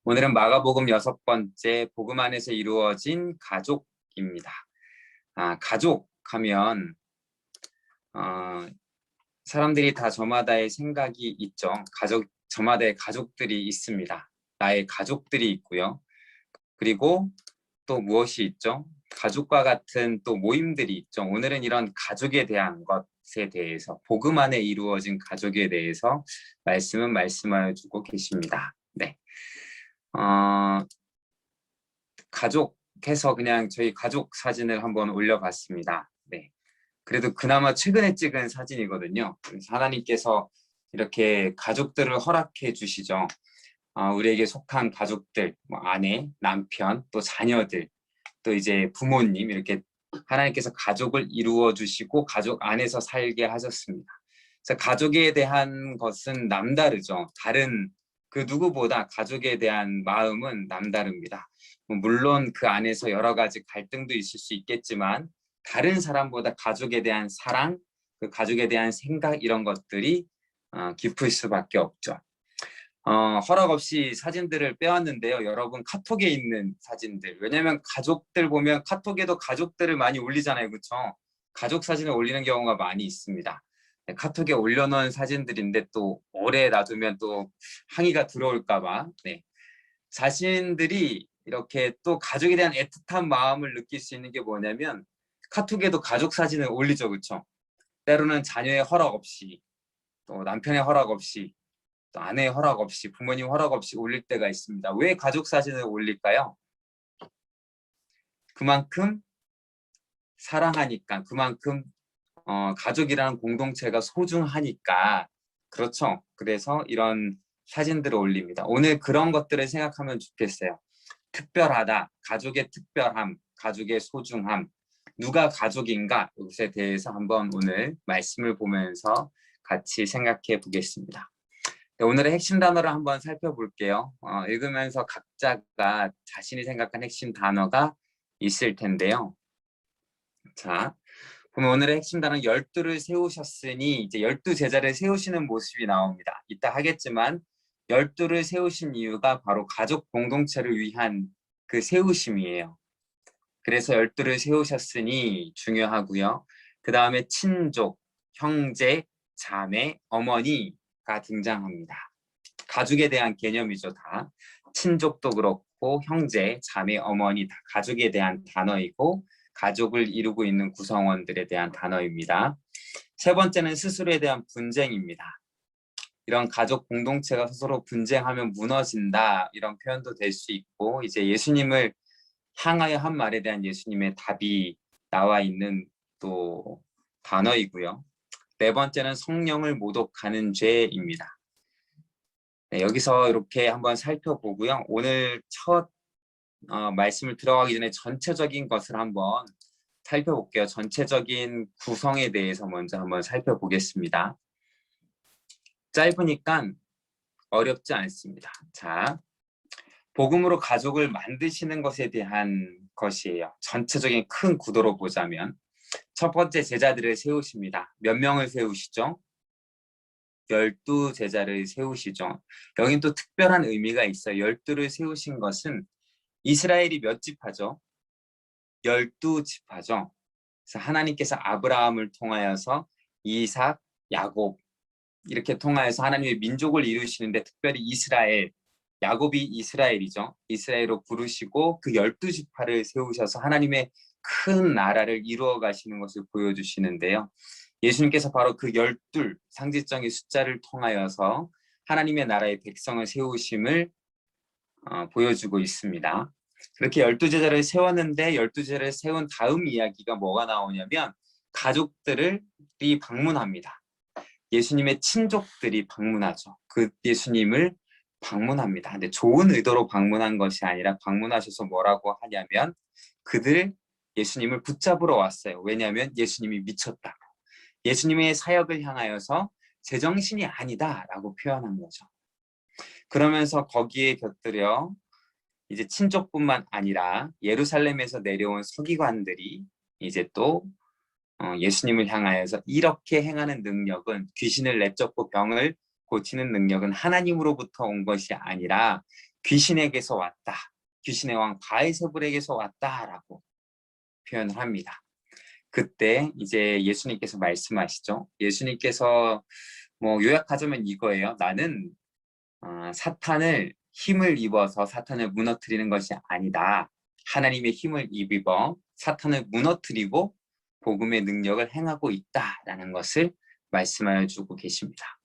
오늘은 마가복음 6번째 복음 안에서 이루어진 가족입니다. 가족 하면 사람들이 다 저마다의 생각이 있죠. 저마다의 가족들이 있습니다. 나의 가족들이 있고요. 그리고 또 무엇이 있죠? 가족과 같은 또 모임들이 있죠. 오늘은 이런 가족에 대한 것에 대해서, 복음 안에 이루어진 가족에 대해서 말씀하여 주고 계십니다. 네. 가족해서 그냥 저희 가족 사진을 한번 올려봤습니다. 네. 그래도 그나마 최근에 찍은 사진이거든요. 그래서 하나님께서 이렇게 가족들을 허락해 주시죠. 우리에게 속한 가족들, 아내, 남편, 또 자녀들, 또 이제 부모님, 이렇게 하나님께서 가족을 이루어 주시고 가족 안에서 살게 하셨습니다. 그래서 가족에 대한 것은 남다르죠. 다른 그 누구보다 가족에 대한 마음은 남다릅니다. 물론 그 안에서 여러 가지 갈등도 있을 수 있겠지만 다른 사람보다 가족에 대한 사랑, 그 가족에 대한 생각 이런 것들이 깊을 수밖에 없죠. 허락 없이 사진들을 빼왔는데요. 여러분 카톡에 있는 사진들. 왜냐면 가족들 보면 카톡에도 가족들을 많이 올리잖아요. 그렇죠? 가족 사진을 올리는 경우가 많이 있습니다. 네, 카톡에 올려놓은 사진들인데 또 오래 놔두면 또 항의가 들어올까 봐. 네. 자신들이 이렇게 또 가족에 대한 애틋한 마음을 느낄 수 있는 게 뭐냐면 카톡에도 가족 사진을 올리죠. 그렇죠? 때로는 자녀의 허락 없이 또 남편의 허락 없이 또 아내의 허락 없이 부모님 허락 없이 올릴 때가 있습니다. 왜 가족 사진을 올릴까요? 그만큼 사랑하니까, 그만큼 가족이라는 공동체가 소중하니까. 그렇죠. 그래서 이런 사진들을 올립니다. 오늘 그런 것들을 생각하면 좋겠어요. 특별하다, 가족의 특별함, 가족의 소중함, 누가 가족인가, 이것에 대해서 한번 오늘 말씀을 보면서 같이 생각해 보겠습니다. 오늘의 핵심 단어를 한번 살펴볼게요. 읽으면서 각자가 자신이 생각한 핵심 단어가 있을 텐데요. 자, 보면 오늘의 핵심 단어는 12를 세우셨으니 이제 12제자를 세우시는 모습이 나옵니다. 이따 하겠지만 12를 세우신 이유가 바로 가족 공동체를 위한 그 세우심이에요. 그래서 12를 세우셨으니 중요하고요. 그 다음에 친족, 형제, 자매, 어머니가 등장합니다. 가족에 대한 개념이죠. 다 친족도 그렇고 형제, 자매, 어머니 다 가족에 대한 단어이고 가족을 이루고 있는 구성원들에 대한 단어입니다. 세 번째는 스스로에 대한 분쟁입니다. 이런 가족 공동체가 스스로 분쟁하면 무너진다, 이런 표현도 될 수 있고, 이제 예수님을 향하여 한 말에 대한 예수님의 답이 나와 있는 또 단어이고요. 네 번째는 성령을 모독하는 죄입니다. 네, 여기서 이렇게 한번 살펴보고요. 오늘 첫 말씀을 들어가기 전에 전체적인 것을 한번 살펴볼게요. 전체적인 구성에 대해서 먼저 한번 살펴보겠습니다. 짧으니까 어렵지 않습니다. 자, 복음으로 가족을 만드시는 것에 대한 것이에요. 전체적인 큰 구도로 보자면 첫 번째 제자들을 세우십니다. 몇 명을 세우시죠? 12제자를 세우시죠. 여긴 또 특별한 의미가 있어요. 12를 세우신 것은 이스라엘이 몇 지파죠? 12지파죠. 그래서 하나님께서 아브라함을 통하여서 이삭, 야곱 이렇게 통하여서 하나님의 민족을 이루시는데 특별히 이스라엘, 야곱이 이스라엘이죠. 이스라엘로 부르시고 그 12지파를 세우셔서 하나님의 큰 나라를 이루어 가시는 것을 보여주시는데요. 예수님께서 바로 그 12 상징적인 숫자를 통하여서 하나님의 나라의 백성을 세우심을 보여주고 있습니다. 그렇게 12제자를 세웠는데 12제자를 세운 다음 이야기가 뭐가 나오냐면 가족들이 방문합니다. 예수님의 친족들이 방문하죠. 그 예수님을 방문합니다. 근데 좋은 의도로 방문한 것이 아니라 방문하셔서 뭐라고 하냐면 그들 예수님을 붙잡으러 왔어요. 왜냐하면 예수님이 미쳤다고. 예수님의 사역을 향하여서 제정신이 아니다라고 표현한 거죠. 그러면서 거기에 곁들여 이제 친족뿐만 아니라 예루살렘에서 내려온 서기관들이 이제 또 예수님을 향하여서 이렇게 행하는 능력은, 귀신을 내쫓고 병을 고치는 능력은 하나님으로부터 온 것이 아니라 귀신에게서 왔다. 귀신의 왕 바알세불에게서 왔다라고 표현을 합니다. 그때 이제 예수님께서 말씀하시죠. 예수님께서 뭐 요약하자면 이거예요. 나는 사탄을 힘을 입어서 사탄을 무너뜨리는 것이 아니다. 하나님의 힘을 입어 사탄을 무너뜨리고 복음의 능력을 행하고 있다라는 것을 말씀하여 주고 계십니다.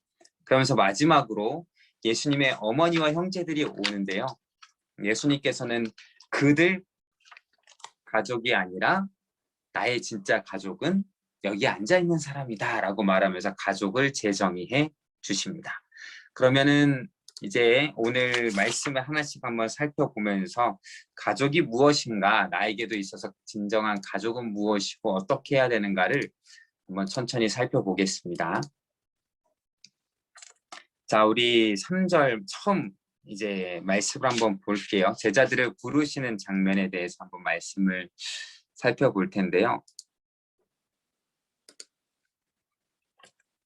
그러면서 마지막으로 예수님의 어머니와 형제들이 오는데요. 예수님께서는 그들 가족이 아니라 나의 진짜 가족은 여기 앉아있는 사람이다 라고 말하면서 가족을 재정의해 주십니다. 그러면은 이제 오늘 말씀을 하나씩 한번 살펴보면서 가족이 무엇인가, 나에게도 있어서 진정한 가족은 무엇이고 어떻게 해야 되는가를 한번 천천히 살펴보겠습니다. 자, 우리 3절 처음 이제 말씀을 한번 볼게요. 제자들을 부르시는 장면에 대해서 한번 말씀을 살펴볼 텐데요.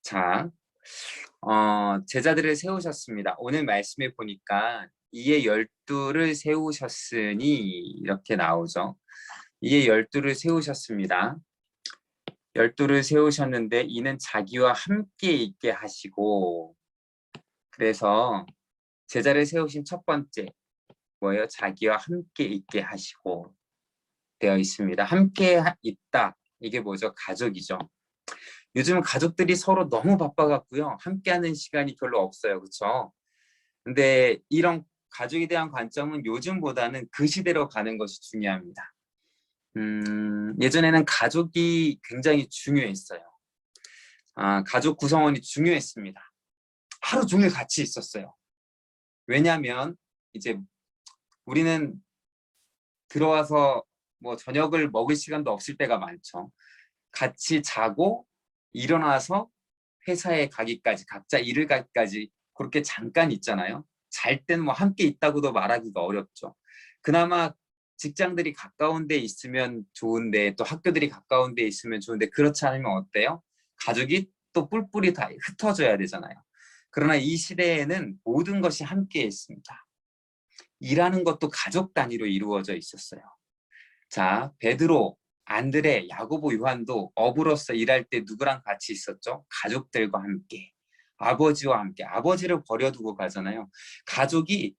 자, 제자들을 세우셨습니다. 오늘 말씀에 보니까 이에 12를 세우셨으니 이렇게 나오죠. 이에 12를 세우셨습니다. 12를 세우셨는데 이는 자기와 함께 있게 하시고, 그래서 제자를 세우신 첫 번째 뭐예요? 자기와 함께 있게 하시고 되어 있습니다. 함께 있다. 이게 뭐죠? 가족이죠. 요즘 가족들이 서로 너무 바빠갖고요. 함께하는 시간이 별로 없어요. 그렇죠? 근데 이런 가족에 대한 관점은 요즘보다는 그 시대로 가는 것이 중요합니다. 예전에는 가족이 굉장히 중요했어요. 가족 구성원이 중요했습니다. 하루 종일 같이 있었어요. 왜냐하면 이제 우리는 들어와서 뭐 저녁을 먹을 시간도 없을 때가 많죠. 같이 자고 일어나서 회사에 가기까지, 각자 일을 가기까지 그렇게 잠깐 있잖아요. 잘 땐 뭐 함께 있다고도 말하기가 어렵죠. 그나마 직장들이 가까운 데 있으면 좋은데, 또 학교들이 가까운 데 있으면 좋은데, 그렇지 않으면 어때요? 가족이 또 뿔뿔이 다 흩어져야 되잖아요. 그러나 이 시대에는 모든 것이 함께 있습니다. 일하는 것도 가족 단위로 이루어져 있었어요. 자, 베드로, 안드레, 야고보, 요한도 업으로서 일할 때 누구랑 같이 있었죠? 가족들과 함께, 아버지와 함께. 아버지를 버려두고 가잖아요. 가족이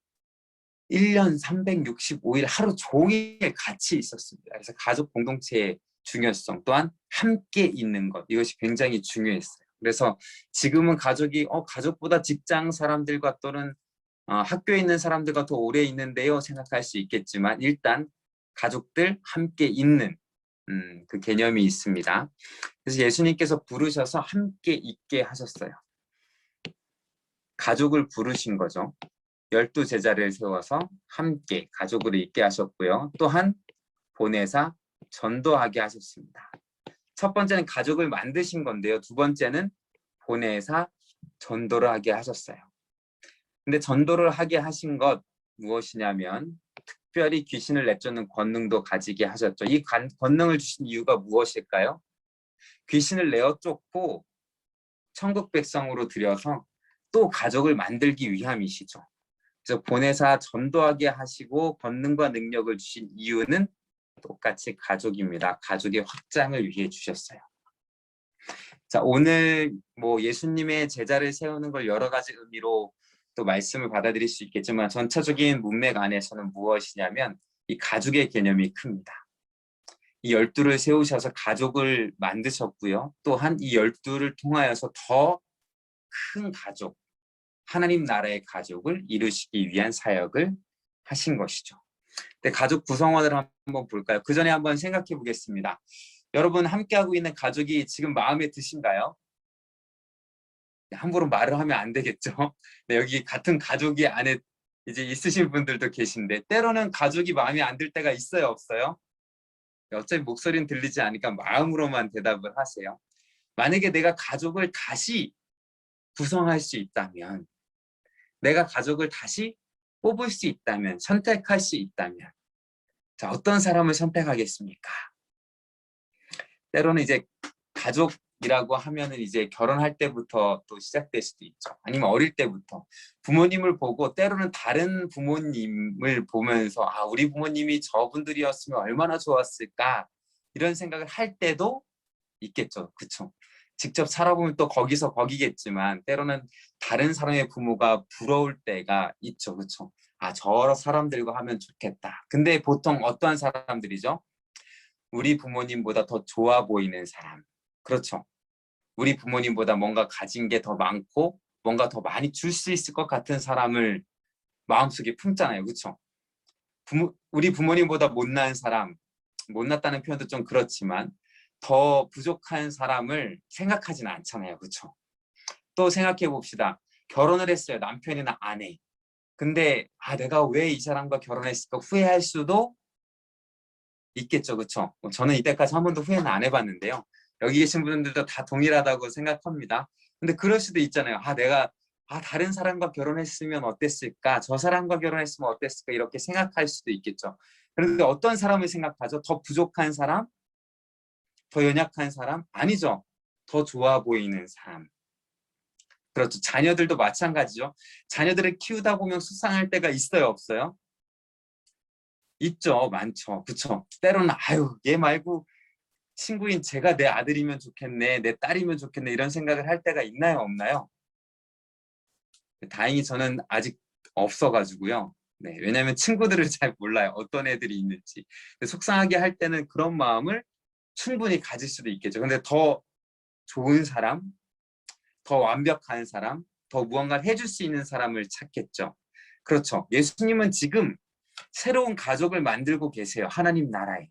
1년 365일 하루 종일 같이 있었습니다. 그래서 가족 공동체의 중요성, 또한 함께 있는 것, 이것이 굉장히 중요했어요. 그래서 지금은 가족이 가족보다 직장 사람들과 또는 학교에 있는 사람들과 더 오래 있는데요 생각할 수 있겠지만, 일단 가족들 함께 있는 그 개념이 있습니다. 그래서 예수님께서 부르셔서 함께 있게 하셨어요. 가족을 부르신 거죠. 12제자를 세워서 함께 가족으로 있게 하셨고요. 또한 보내사 전도하게 하셨습니다. 첫 번째는 가족을 만드신 건데요. 두 번째는 보내사 전도를 하게 하셨어요. 근데 전도를 하게 하신 것 무엇이냐면 특별히 귀신을 내쫓는 권능도 가지게 하셨죠. 이 권능을 주신 이유가 무엇일까요? 귀신을 내어 쫓고 천국 백성으로 들여서 또 가족을 만들기 위함이시죠. 그래서 보내사 전도하게 하시고 권능과 능력을 주신 이유는 똑같이 가족입니다. 가족의 확장을 위해 주셨어요. 자, 오늘 뭐 예수님의 제자를 세우는 걸 여러 가지 의미로 또 말씀을 받아들일 수 있겠지만, 전체적인 문맥 안에서는 무엇이냐면 이 가족의 개념이 큽니다. 이 12를 세우셔서 가족을 만드셨고요. 또한 이 12를 통하여서 더 큰 가족, 하나님 나라의 가족을 이루시기 위한 사역을 하신 것이죠. 근데 가족 구성원을 한번 볼까요? 그 전에 한번 생각해 보겠습니다. 여러분 함께하고 있는 가족이 지금 마음에 드신가요? 함부로 말을 하면 안 되겠죠. 네, 여기 같은 가족이 안에 이제 있으신 분들도 계신데, 때로는 가족이 마음에 안 들 때가 있어요, 없어요? 어차피 목소리는 들리지 않으니까 마음으로만 대답을 하세요. 만약에 내가 가족을 다시 구성할 수 있다면, 내가 가족을 다시 뽑을 수 있다면, 선택할 수 있다면, 자, 어떤 사람을 선택하겠습니까? 때로는 이제 가족 이라고 하면은 이제 결혼할 때부터 또 시작될 수도 있죠. 아니면 어릴 때부터 부모님을 보고 때로는 다른 부모님을 보면서 아, 우리 부모님이 저분들이었으면 얼마나 좋았을까 이런 생각을 할 때도 있겠죠. 그쵸? 직접 살아보면 또 거기서 거기겠지만 때로는 다른 사람의 부모가 부러울 때가 있죠. 그쵸? 아, 저 사람들과 하면 좋겠다. 근데 보통 어떠한 사람들이죠? 우리 부모님보다 더 좋아 보이는 사람. 그렇죠? 우리 부모님보다 뭔가 가진 게 더 많고 뭔가 더 많이 줄 수 있을 것 같은 사람을 마음속에 품잖아요. 그렇죠? 우리 부모님보다 못난 사람, 못났다는 표현도 좀 그렇지만 더 부족한 사람을 생각하지는 않잖아요. 그렇죠? 또 생각해 봅시다. 결혼을 했어요. 남편이나 아내. 근데 아, 내가 왜 이 사람과 결혼했을까 후회할 수도 있겠죠. 그렇죠? 저는 이때까지 한 번도 후회는 안 해봤는데요. 여기 계신 분들도 다 동일하다고 생각합니다. 근데 그럴 수도 있잖아요. 아, 내가 다른 사람과 결혼했으면 어땠을까? 저 사람과 결혼했으면 어땠을까? 이렇게 생각할 수도 있겠죠. 그런데 어떤 사람을 생각하죠? 더 부족한 사람? 더 연약한 사람? 아니죠. 더 좋아 보이는 사람. 그렇죠. 자녀들도 마찬가지죠. 자녀들을 키우다 보면 속상할 때가 있어요, 없어요? 있죠. 많죠. 그쵸? 때로는 아유, 얘 말고 친구인 제가 내 아들이면 좋겠네, 내 딸이면 좋겠네 이런 생각을 할 때가 있나요, 없나요? 다행히 저는 아직 없어가지고요. 네, 왜냐하면 친구들을 잘 몰라요. 어떤 애들이 있는지. 속상하게 할 때는 그런 마음을 충분히 가질 수도 있겠죠. 근데 더 좋은 사람, 더 완벽한 사람, 더 무언가를 해줄 수 있는 사람을 찾겠죠. 그렇죠. 예수님은 지금 새로운 가족을 만들고 계세요. 하나님 나라에.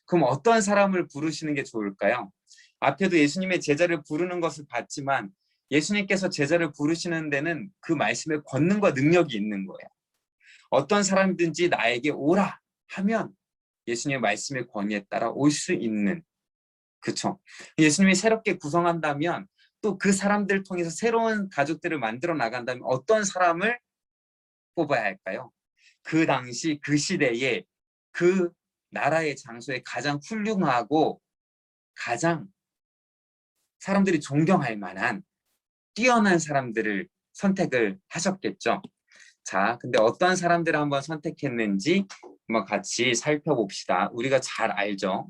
그럼 어떤 사람을 부르시는 게 좋을까요? 앞에도 예수님의 제자를 부르는 것을 봤지만 예수님께서 제자를 부르시는 데는 그 말씀에 권능과 능력이 있는 거예요. 어떤 사람든지 나에게 오라 하면 예수님의 말씀의 권위에 따라 올 수 있는, 그렇죠? 예수님이 새롭게 구성한다면 또 그 사람들 통해서 새로운 가족들을 만들어 나간다면 어떤 사람을 뽑아야 할까요? 그 당시 그 시대에 그 나라의 장소에 가장 훌륭하고 가장 사람들이 존경할 만한 뛰어난 사람들을 선택을 하셨겠죠. 자, 근데 어떤 사람들을 한번 선택했는지 한번 같이 살펴봅시다. 우리가 잘 알죠.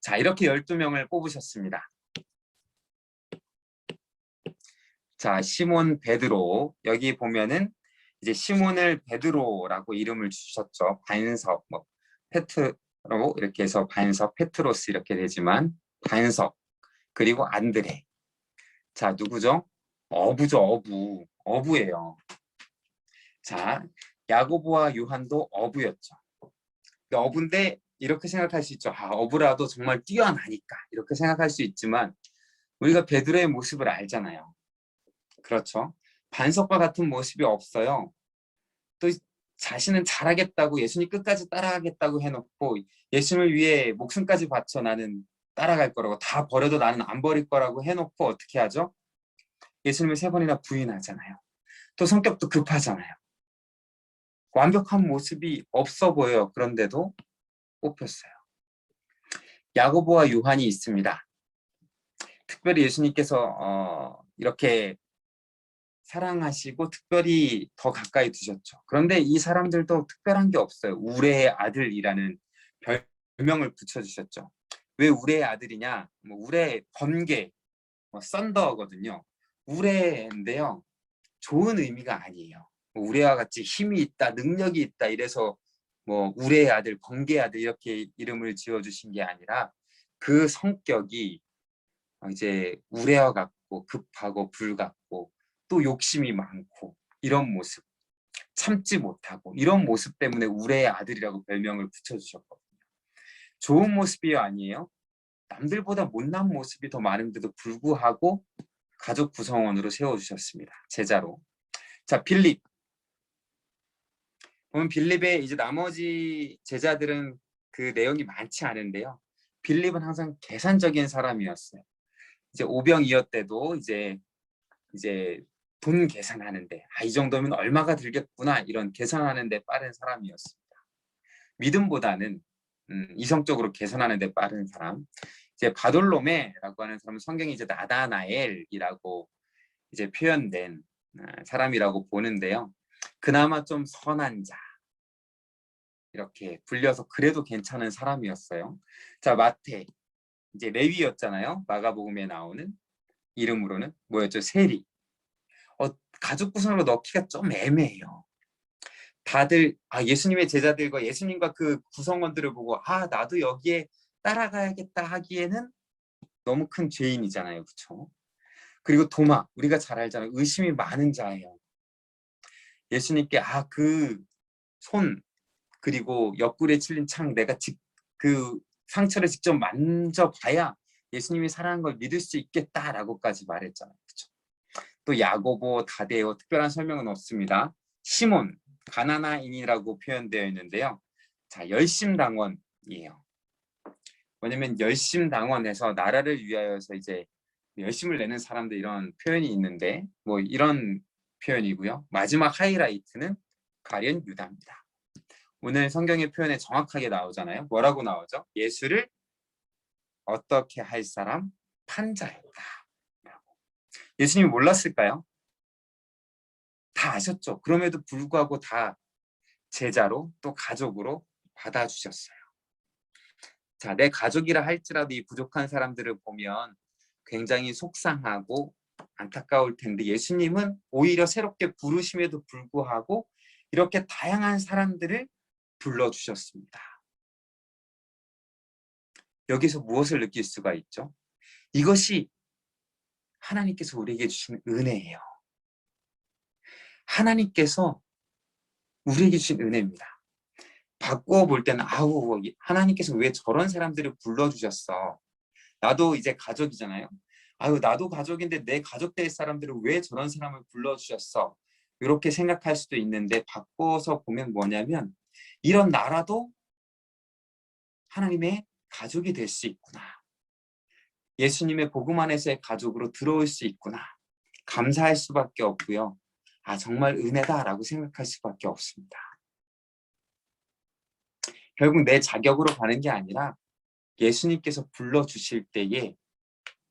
자, 이렇게 12명을 뽑으셨습니다. 자, 시몬 베드로, 여기 보면은 이제 시몬을 베드로라고 이름을 주셨죠. 반석, 뭐 페트로 이렇게 해서 반석, 페트로스 이렇게 되지만 반석, 그리고 안드레. 자, 누구죠? 어부죠, 어부. 어부예요. 자, 야고보와 요한도 어부였죠. 어부인데 이렇게 생각할 수 있죠. 아, 어부라도 정말 뛰어나니까 이렇게 생각할 수 있지만 우리가 베드로의 모습을 알잖아요. 그렇죠? 반석과 같은 모습이 없어요. 또 자신은 잘하겠다고 예수님 끝까지 따라가겠다고 해놓고 예수님을 위해 목숨까지 바쳐 나는 따라갈 거라고, 다 버려도 나는 안 버릴 거라고 해놓고 어떻게 하죠? 예수님을 3번이나 부인하잖아요. 또 성격도 급하잖아요. 완벽한 모습이 없어 보여요. 그런데도 뽑혔어요. 야고보와 요한이 있습니다. 특별히 예수님께서 이렇게 사랑하시고 특별히 더 가까이 두셨죠. 그런데 이 사람들도 특별한 게 없어요. 우레의 아들이라는 별명을 붙여주셨죠. 왜 우레의 아들이냐? 뭐 우레, 번개, 뭐 썬더거든요. 우레인데요. 좋은 의미가 아니에요. 뭐 우레와 같이 힘이 있다, 능력이 있다 이래서 뭐 우레의 아들, 번개의 아들 이렇게 이름을 지어주신 게 아니라 그 성격이 이제 우레와 같고 급하고 불같고 또 욕심이 많고 이런 모습, 참지 못하고 이런 모습 때문에 우레의 아들이라고 별명을 붙여주셨거든요. 좋은 모습이 아니에요. 남들보다 못난 모습이 더 많은데도 불구하고 가족 구성원으로 세워주셨습니다. 제자로. 자, 빌립. 보면 빌립의 이제 나머지 제자들은 그 내용이 많지 않은데요. 빌립은 항상 계산적인 사람이었어요. 이제 오병이어 때도 이제 돈 계산하는데 이 정도면 얼마가 들겠구나 이런 계산하는데 빠른 사람이었습니다. 믿음보다는 이성적으로 계산하는데 빠른 사람. 이제 바돌로메라고 하는 사람은 성경이 이제 나다나엘이라고 이제 표현된 사람이라고 보는데요. 그나마 좀 선한 자 이렇게 불려서 그래도 괜찮은 사람이었어요. 자, 마태 이제 레위였잖아요. 마가복음에 나오는 이름으로는 뭐였죠? 세리. 가족 구성으로 넣기가 좀 애매해요. 다들 예수님의 제자들과 예수님과 그 구성원들을 보고 나도 여기에 따라가야겠다 하기에는 너무 큰 죄인이잖아요. 그렇죠? 그리고 도마, 우리가 잘 알잖아요. 의심이 많은 자예요. 예수님께 그 손 그리고 옆구리에 찔린 창 내가 그 상처를 직접 만져봐야 예수님이 살아난 걸 믿을 수 있겠다라고까지 말했잖아요. 그렇죠? 또 야고보, 다데오 특별한 설명은 없습니다. 시몬, 가나나인이라고 표현되어 있는데요. 자, 열심당원이에요. 왜냐면 열심당원에서 나라를 위하여서 이제 열심을 내는 사람들 이런 표현이 있는데 뭐 이런 표현이고요. 마지막 하이라이트는 가룟 유다입니다. 오늘 성경의 표현에 정확하게 나오잖아요. 뭐라고 나오죠? 예수를 어떻게 할 사람? 판자였다. 예수님이 몰랐을까요? 다 아셨죠. 그럼에도 불구하고 다 제자로 또 가족으로 받아주셨어요. 자, 내 가족이라 할지라도 이 부족한 사람들을 보면 굉장히 속상하고 안타까울 텐데 예수님은 오히려 새롭게 부르심에도 불구하고 이렇게 다양한 사람들을 불러주셨습니다. 여기서 무엇을 느낄 수가 있죠? 이것이 하나님께서 우리에게 주신 은혜예요. 하나님께서 우리에게 주신 은혜입니다. 바꾸어 볼 때는 하나님께서 왜 저런 사람들을 불러주셨어? 나도 이제 가족이잖아요. 나도 가족인데 내 가족 될 사람들을 왜 저런 사람을 불러주셨어? 이렇게 생각할 수도 있는데 바꿔서 보면 뭐냐면 이런 나라도 하나님의 가족이 될 수 있구나. 예수님의 복음 안에서의 가족으로 들어올 수 있구나. 감사할 수밖에 없고요. 정말 은혜다라고 생각할 수밖에 없습니다. 결국 내 자격으로 가는 게 아니라 예수님께서 불러주실 때에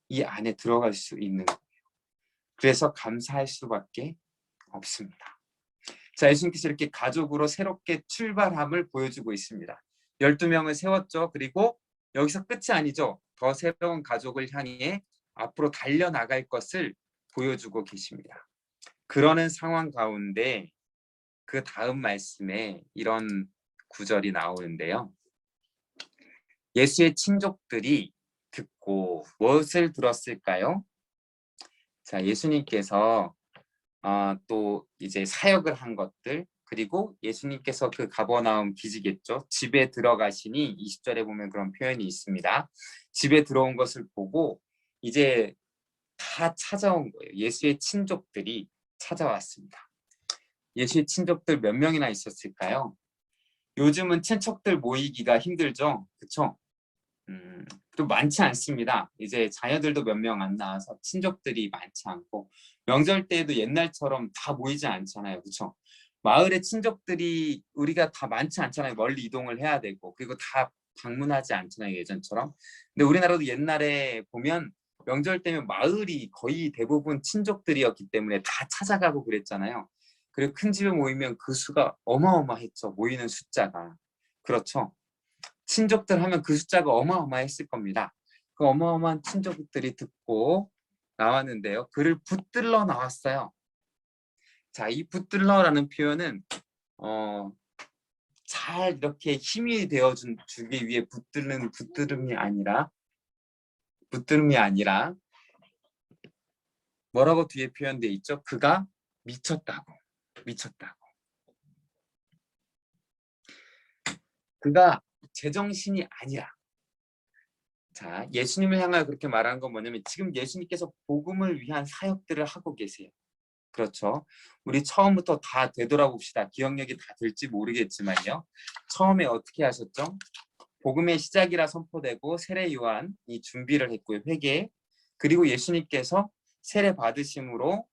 이 안에 들어갈 수 있는 거예요. 그래서 감사할 수밖에 없습니다. 자, 예수님께서 이렇게 가족으로 새롭게 출발함을 보여주고 있습니다. 12명을 세웠죠. 그리고 여기서 끝이 아니죠. 더 새로운 가족을 향해 앞으로 달려나갈 것을 보여주고 계십니다. 그러는 상황 가운데 그 다음 말씀에 이런 구절이 나오는데요. 예수의 친족들이 듣고 무엇을 들었을까요? 자, 예수님께서 또 이제 사역을 한 것들 그리고 예수님께서 그 가버나움 기지겠죠. 집에 들어가시니 20절에 보면 그런 표현이 있습니다. 집에 들어온 것을 보고 이제 다 찾아온 거예요. 예수의 친족들이 찾아왔습니다. 예수의 친족들 몇 명이나 있었을까요? 요즘은 친척들 모이기가 힘들죠. 그렇죠? 또 많지 않습니다. 이제 자녀들도 몇 명 안 나와서 친족들이 많지 않고 명절 때에도 옛날처럼 다 모이지 않잖아요. 그렇죠? 마을의 친족들이 우리가 다 많지 않잖아요. 멀리 이동을 해야 되고 그리고 다 방문하지 않잖아요. 예전처럼. 근데 우리나라도 옛날에 보면 명절 때면 마을이 거의 대부분 친족들이었기 때문에 다 찾아가고 그랬잖아요. 그리고 큰 집에 모이면 그 수가 어마어마했죠. 모이는 숫자가. 그렇죠? 친족들 하면 그 숫자가 어마어마했을 겁니다. 그 어마어마한 친족들이 듣고 나왔는데요. 그를 붙들러 나왔어요. 자, 이 붙들러라는 표현은 잘 이렇게 힘이 주기 위해 붙들음이 아니라 뭐라고 뒤에 표현되어 있죠? 그가 미쳤다고. 그가 제정신이 아니라. 자, 예수님을 향하여 그렇게 말하는 건 뭐냐면 지금 예수님께서 복음을 위한 사역들을 하고 계세요. 그렇죠. 우리 처음부터 다 되돌아봅시다. 기억력이 다 될지 모르겠지만요. 처음에 어떻게 하셨죠? 복음의 시작이라 선포되고 세례 요한이 준비를 했고요. 회개. 그리고 예수님께서 세례 받으심으로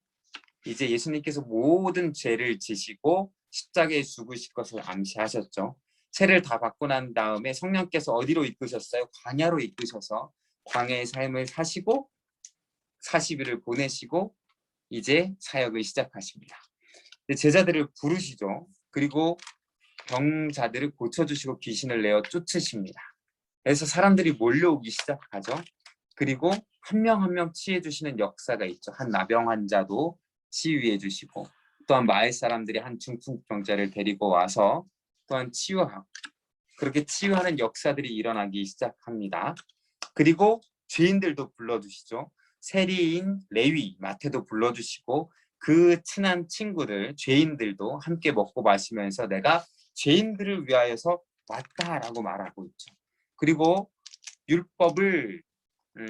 이제 예수님께서 모든 죄를 지시고 십자가에 죽으실 것을 암시하셨죠. 세례를 다 받고 난 다음에 성령께서 어디로 이끄셨어요? 광야로 이끄셔서 광야의 삶을 사시고 40일을 보내시고 이제 사역을 시작하십니다. 제자들을 부르시죠. 그리고 병자들을 고쳐주시고 귀신을 내어 쫓으십니다. 그래서 사람들이 몰려오기 시작하죠. 그리고 한 명 한 명 치유해 주시는 역사가 있죠. 한 나병 환자도 치유해 주시고 또한 마을 사람들이 한 중풍병자를 데리고 와서 또한 치유하고 그렇게 치유하는 역사들이 일어나기 시작합니다. 그리고 죄인들도 불러주시죠. 세리인 레위, 마태도 불러주시고 그 친한 친구들, 죄인들도 함께 먹고 마시면서 내가 죄인들을 위하여서 왔다라고 말하고 있죠. 그리고 율법을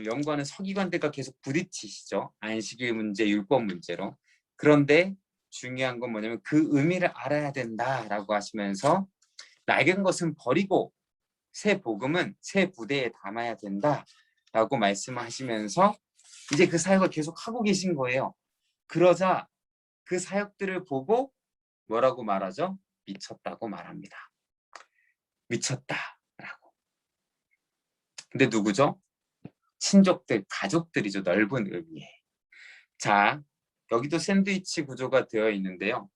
연구하는 서기관들과 계속 부딪히시죠. 안식일 문제, 율법 문제로. 그런데 중요한 건 뭐냐면 그 의미를 알아야 된다라고 하시면서 낡은 것은 버리고 새 복음은 새 부대에 담아야 된다라고 말씀하시면서 이제 그 사역을 계속 하고 계신 거예요. 그러자 그 사역들을 보고 뭐라고 말하죠? 미쳤다고 말합니다. 미쳤다라고. 근데 누구죠? 친족들, 가족들이죠. 넓은 의미에. 자, 여기도 샌드위치 구조가 되어 있는데요.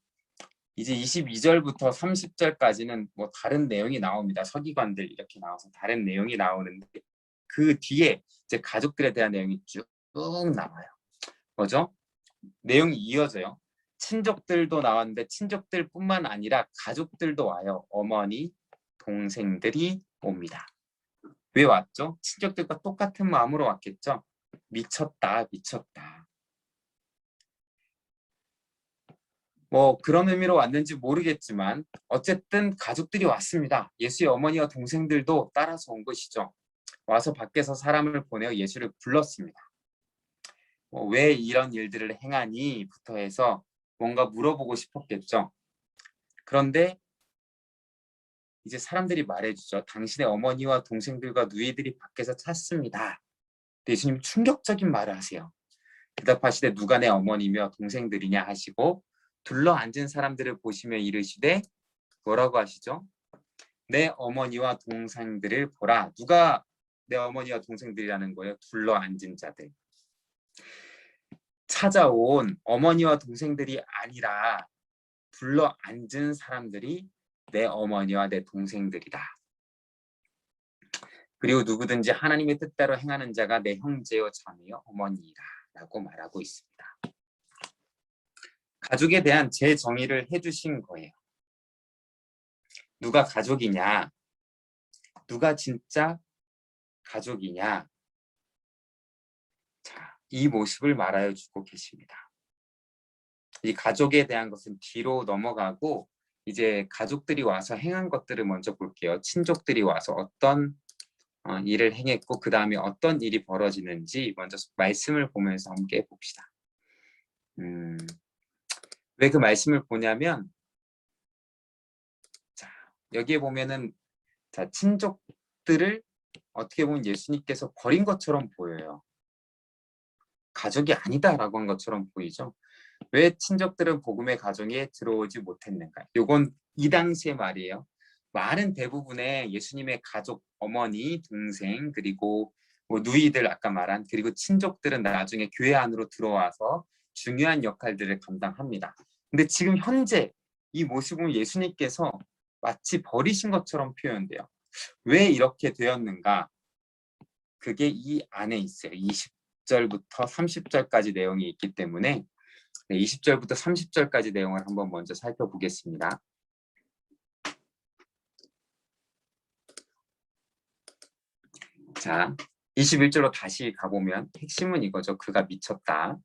이제 22절부터 30절까지는 뭐 다른 내용이 나옵니다. 서기관들 이렇게 나와서 다른 내용이 나오는데 그 뒤에 이제 가족들에 대한 내용이 쭉 나와요. 뭐죠? 내용이 이어져요. 친족들도 나왔는데 친족들뿐만 아니라 가족들도 와요. 어머니, 동생들이 옵니다. 왜 왔죠? 친족들과 똑같은 마음으로 왔겠죠? 미쳤다, 미쳤다. 뭐 그런 의미로 왔는지 모르겠지만 어쨌든 가족들이 왔습니다. 예수의 어머니와 동생들도 따라서 온 것이죠. 와서 밖에서 사람을 보내어 예수를 불렀습니다. 왜 이런 일들을 행하니?부터 해서 뭔가 물어보고 싶었겠죠. 그런데 이제 사람들이 말해주죠. 당신의 어머니와 동생들과 누이들이 밖에서 찾습니다. 예수님 충격적인 말을 하세요. 대답하시되 누가 내 어머니며 동생들이냐 하시고 둘러앉은 사람들을 보시며 이르시되 뭐라고 하시죠? 내 어머니와 동생들을 보라. 누가 내 어머니와 동생들이라는 거예요? 둘러앉은 자들. 찾아온 어머니와 동생들이 아니라 둘러앉은 사람들이 내 어머니와 내 동생들이다. 그리고 누구든지 하나님의 뜻대로 행하는 자가 내 형제요 자매요 어머니이다 라고 말하고 있습니다. 가족에 대한 재정의를 해주신 거예요. 누가 가족이냐? 누가 진짜 가족이냐? 자, 이 모습을 말하여 주고 계십니다. 이 가족에 대한 것은 뒤로 넘어가고 이제 가족들이 와서 행한 것들을 먼저 볼게요. 친족들이 와서 어떤 일을 행했고 그 다음에 어떤 일이 벌어지는지 먼저 말씀을 보면서 함께 봅시다. 왜 그 말씀을 보냐면 자, 여기에 보면은 자, 친족들을 어떻게 보면 예수님께서 버린 것처럼 보여요. 가족이 아니다라고 한 것처럼 보이죠. 왜 친족들은 복음의 가정에 들어오지 못했는가? 요건 이 당시의 말이에요. 많은 대부분의 예수님의 가족, 어머니, 동생, 그리고 뭐 누이들 아까 말한 그리고 친족들은 나중에 교회 안으로 들어와서 중요한 역할들을 감당합니다. 근데 지금 현재 이 모습은 예수님께서 마치 버리신 것처럼 표현돼요. 왜 이렇게 되었는가? 그게 이 안에 있어요. 20절부터 30절까지 내용이 있기 때문에 20절부터 30절까지 내용을 한번 먼저 살펴보겠습니다. 자, 21절로 다시 가보면 핵심은 이거죠. 그가 미쳤다.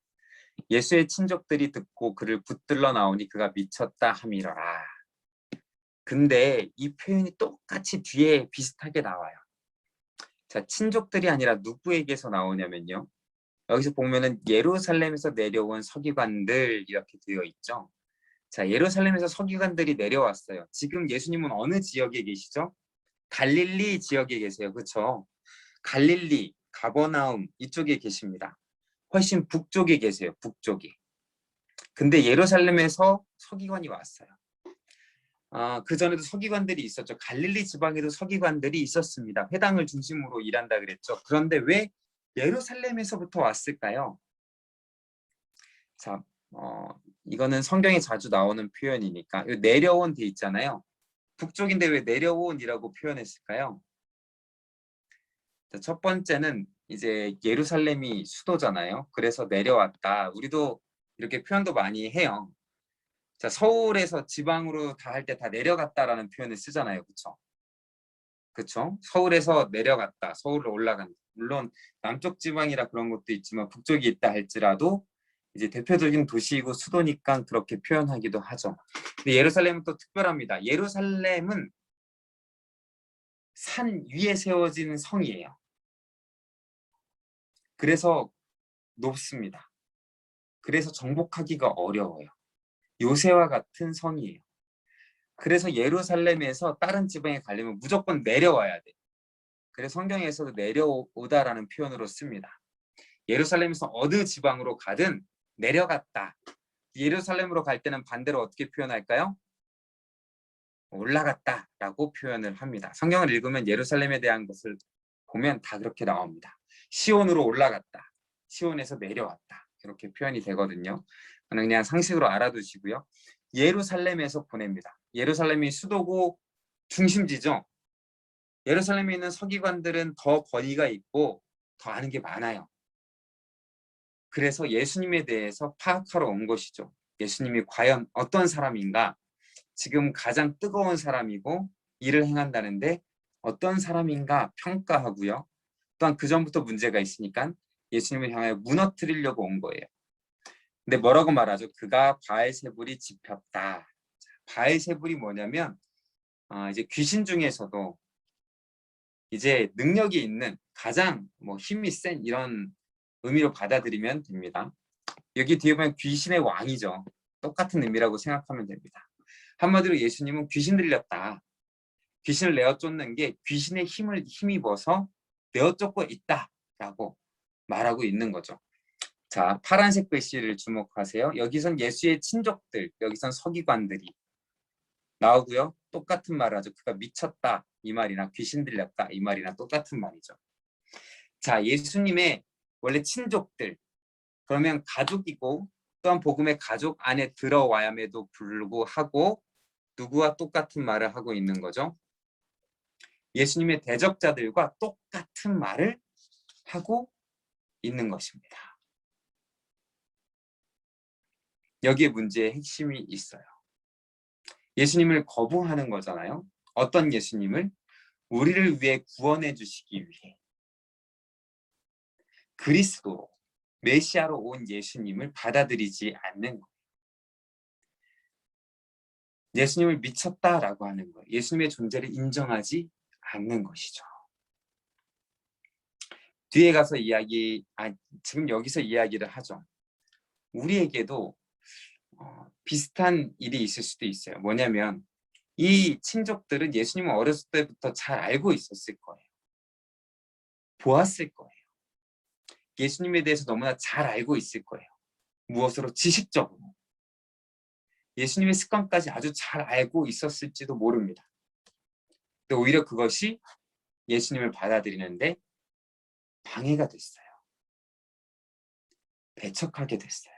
예수의 친족들이 듣고 그를 붙들러 나오니 그가 미쳤다 함이러라. 근데 이 표현이 똑같이 뒤에 비슷하게 나와요. 자, 친족들이 아니라 누구에게서 나오냐면요. 여기서 보면은 예루살렘에서 내려온 서기관들 이렇게 되어 있죠. 자, 예루살렘에서 서기관들이 내려왔어요. 지금 예수님은 어느 지역에 계시죠? 갈릴리 지역에 계세요. 그렇죠? 갈릴리, 가버나움 이쪽에 계십니다. 훨씬 북쪽에 계세요. 북쪽에. 근데 예루살렘에서 서기관이 왔어요. 그전에도 서기관들이 있었죠. 갈릴리 지방에도 서기관들이 있었습니다. 회당을 중심으로 일한다 그랬죠. 그런데 왜 예루살렘에서부터 왔을까요? 자, 이거는 성경에 자주 나오는 표현이니까 내려온 돼 있잖아요. 북쪽인데 왜 내려온이라고 표현했을까요? 자, 첫 번째는 이제 예루살렘이 수도잖아요. 그래서 내려왔다. 우리도 이렇게 표현도 많이 해요. 자, 서울에서 지방으로 다 할 때 다 내려갔다라는 표현을 쓰잖아요. 그렇죠? 그렇죠? 서울에서 내려갔다. 서울로 올라간다. 물론 남쪽 지방이라 그런 것도 있지만 북쪽이 있다 할지라도 이제 대표적인 도시이고 수도니까 그렇게 표현하기도 하죠. 근데 예루살렘은 또 특별합니다. 예루살렘은 산 위에 세워진 성이에요. 그래서 높습니다. 그래서 정복하기가 어려워요. 요새와 같은 성이에요. 그래서 예루살렘에서 다른 지방에 가려면 무조건 내려와야 돼. 그래서 성경에서도 내려오다라는 표현으로 씁니다. 예루살렘에서 어느 지방으로 가든 내려갔다. 예루살렘으로 갈 때는 반대로 어떻게 표현할까요? 올라갔다라고 표현을 합니다. 성경을 읽으면 예루살렘에 대한 것을 보면 다 그렇게 나옵니다. 시온으로 올라갔다. 시온에서 내려왔다. 이렇게 표현이 되거든요. 그냥 상식으로 알아두시고요. 예루살렘에서 보냅니다. 예루살렘이 수도고 중심지죠. 예루살렘에 있는 서기관들은 더 권위가 있고 더 아는 게 많아요. 그래서 예수님에 대해서 파악하러 온 것이죠. 예수님이 과연 어떤 사람인가? 지금 가장 뜨거운 사람이고 일을 행한다는데 어떤 사람인가 평가하고요. 또한 그 전부터 문제가 있으니까 예수님을 향하여 무너뜨리려고 온 거예요. 근데 뭐라고 말하죠? 그가 바알세불이 짚혔다. 바알세불이 뭐냐면 이제 귀신 중에서도 이제 능력이 있는 가장 힘이 센 이런 의미로 받아들이면 됩니다. 여기 뒤에 보면 귀신의 왕이죠. 똑같은 의미라고 생각하면 됩니다. 한마디로 예수님은 귀신 들렸다. 귀신을 내어 쫓는 게 귀신의 힘을 힘입어서 내어 쫓고 있다라고 말하고 있는 거죠. 자, 파란색 글씨를 주목하세요. 여기선 예수의 친족들, 여기선 서기관들이 나오고요. 똑같은 말을 하죠. 그가 미쳤다 이 말이나 귀신 들렸다 이 말이나 똑같은 말이죠. 자, 예수님의 원래 친족들, 그러면 가족이고 또한 복음의 가족 안에 들어와야에도 불구하고 누구와 똑같은 말을 하고 있는 거죠? 예수님의 대적자들과 똑같은 말을 하고 있는 것입니다. 여기에 문제의 핵심이 있어요. 예수님을 거부하는 거잖아요. 어떤 예수님을? 우리를 위해 구원해 주시기 위해 그리스도, 메시아로 온 예수님을 받아들이지 않는 거예요. 예수님을 미쳤다라고 하는 거예요. 예수님의 존재를 인정하지 않는 것이죠. 뒤에 가서 지금 여기서 이야기를 하죠. 우리에게도 비슷한 일이 있을 수도 있어요. 뭐냐면 이 친족들은 예수님을 어렸을 때부터 잘 알고 있었을 거예요. 보았을 거예요. 예수님에 대해서 너무나 잘 알고 있을 거예요. 무엇으로? 지식적으로. 예수님의 습관까지 아주 잘 알고 있었을지도 모릅니다. 근데 오히려 그것이 예수님을 받아들이는데 방해가 됐어요. 배척하게 됐어요.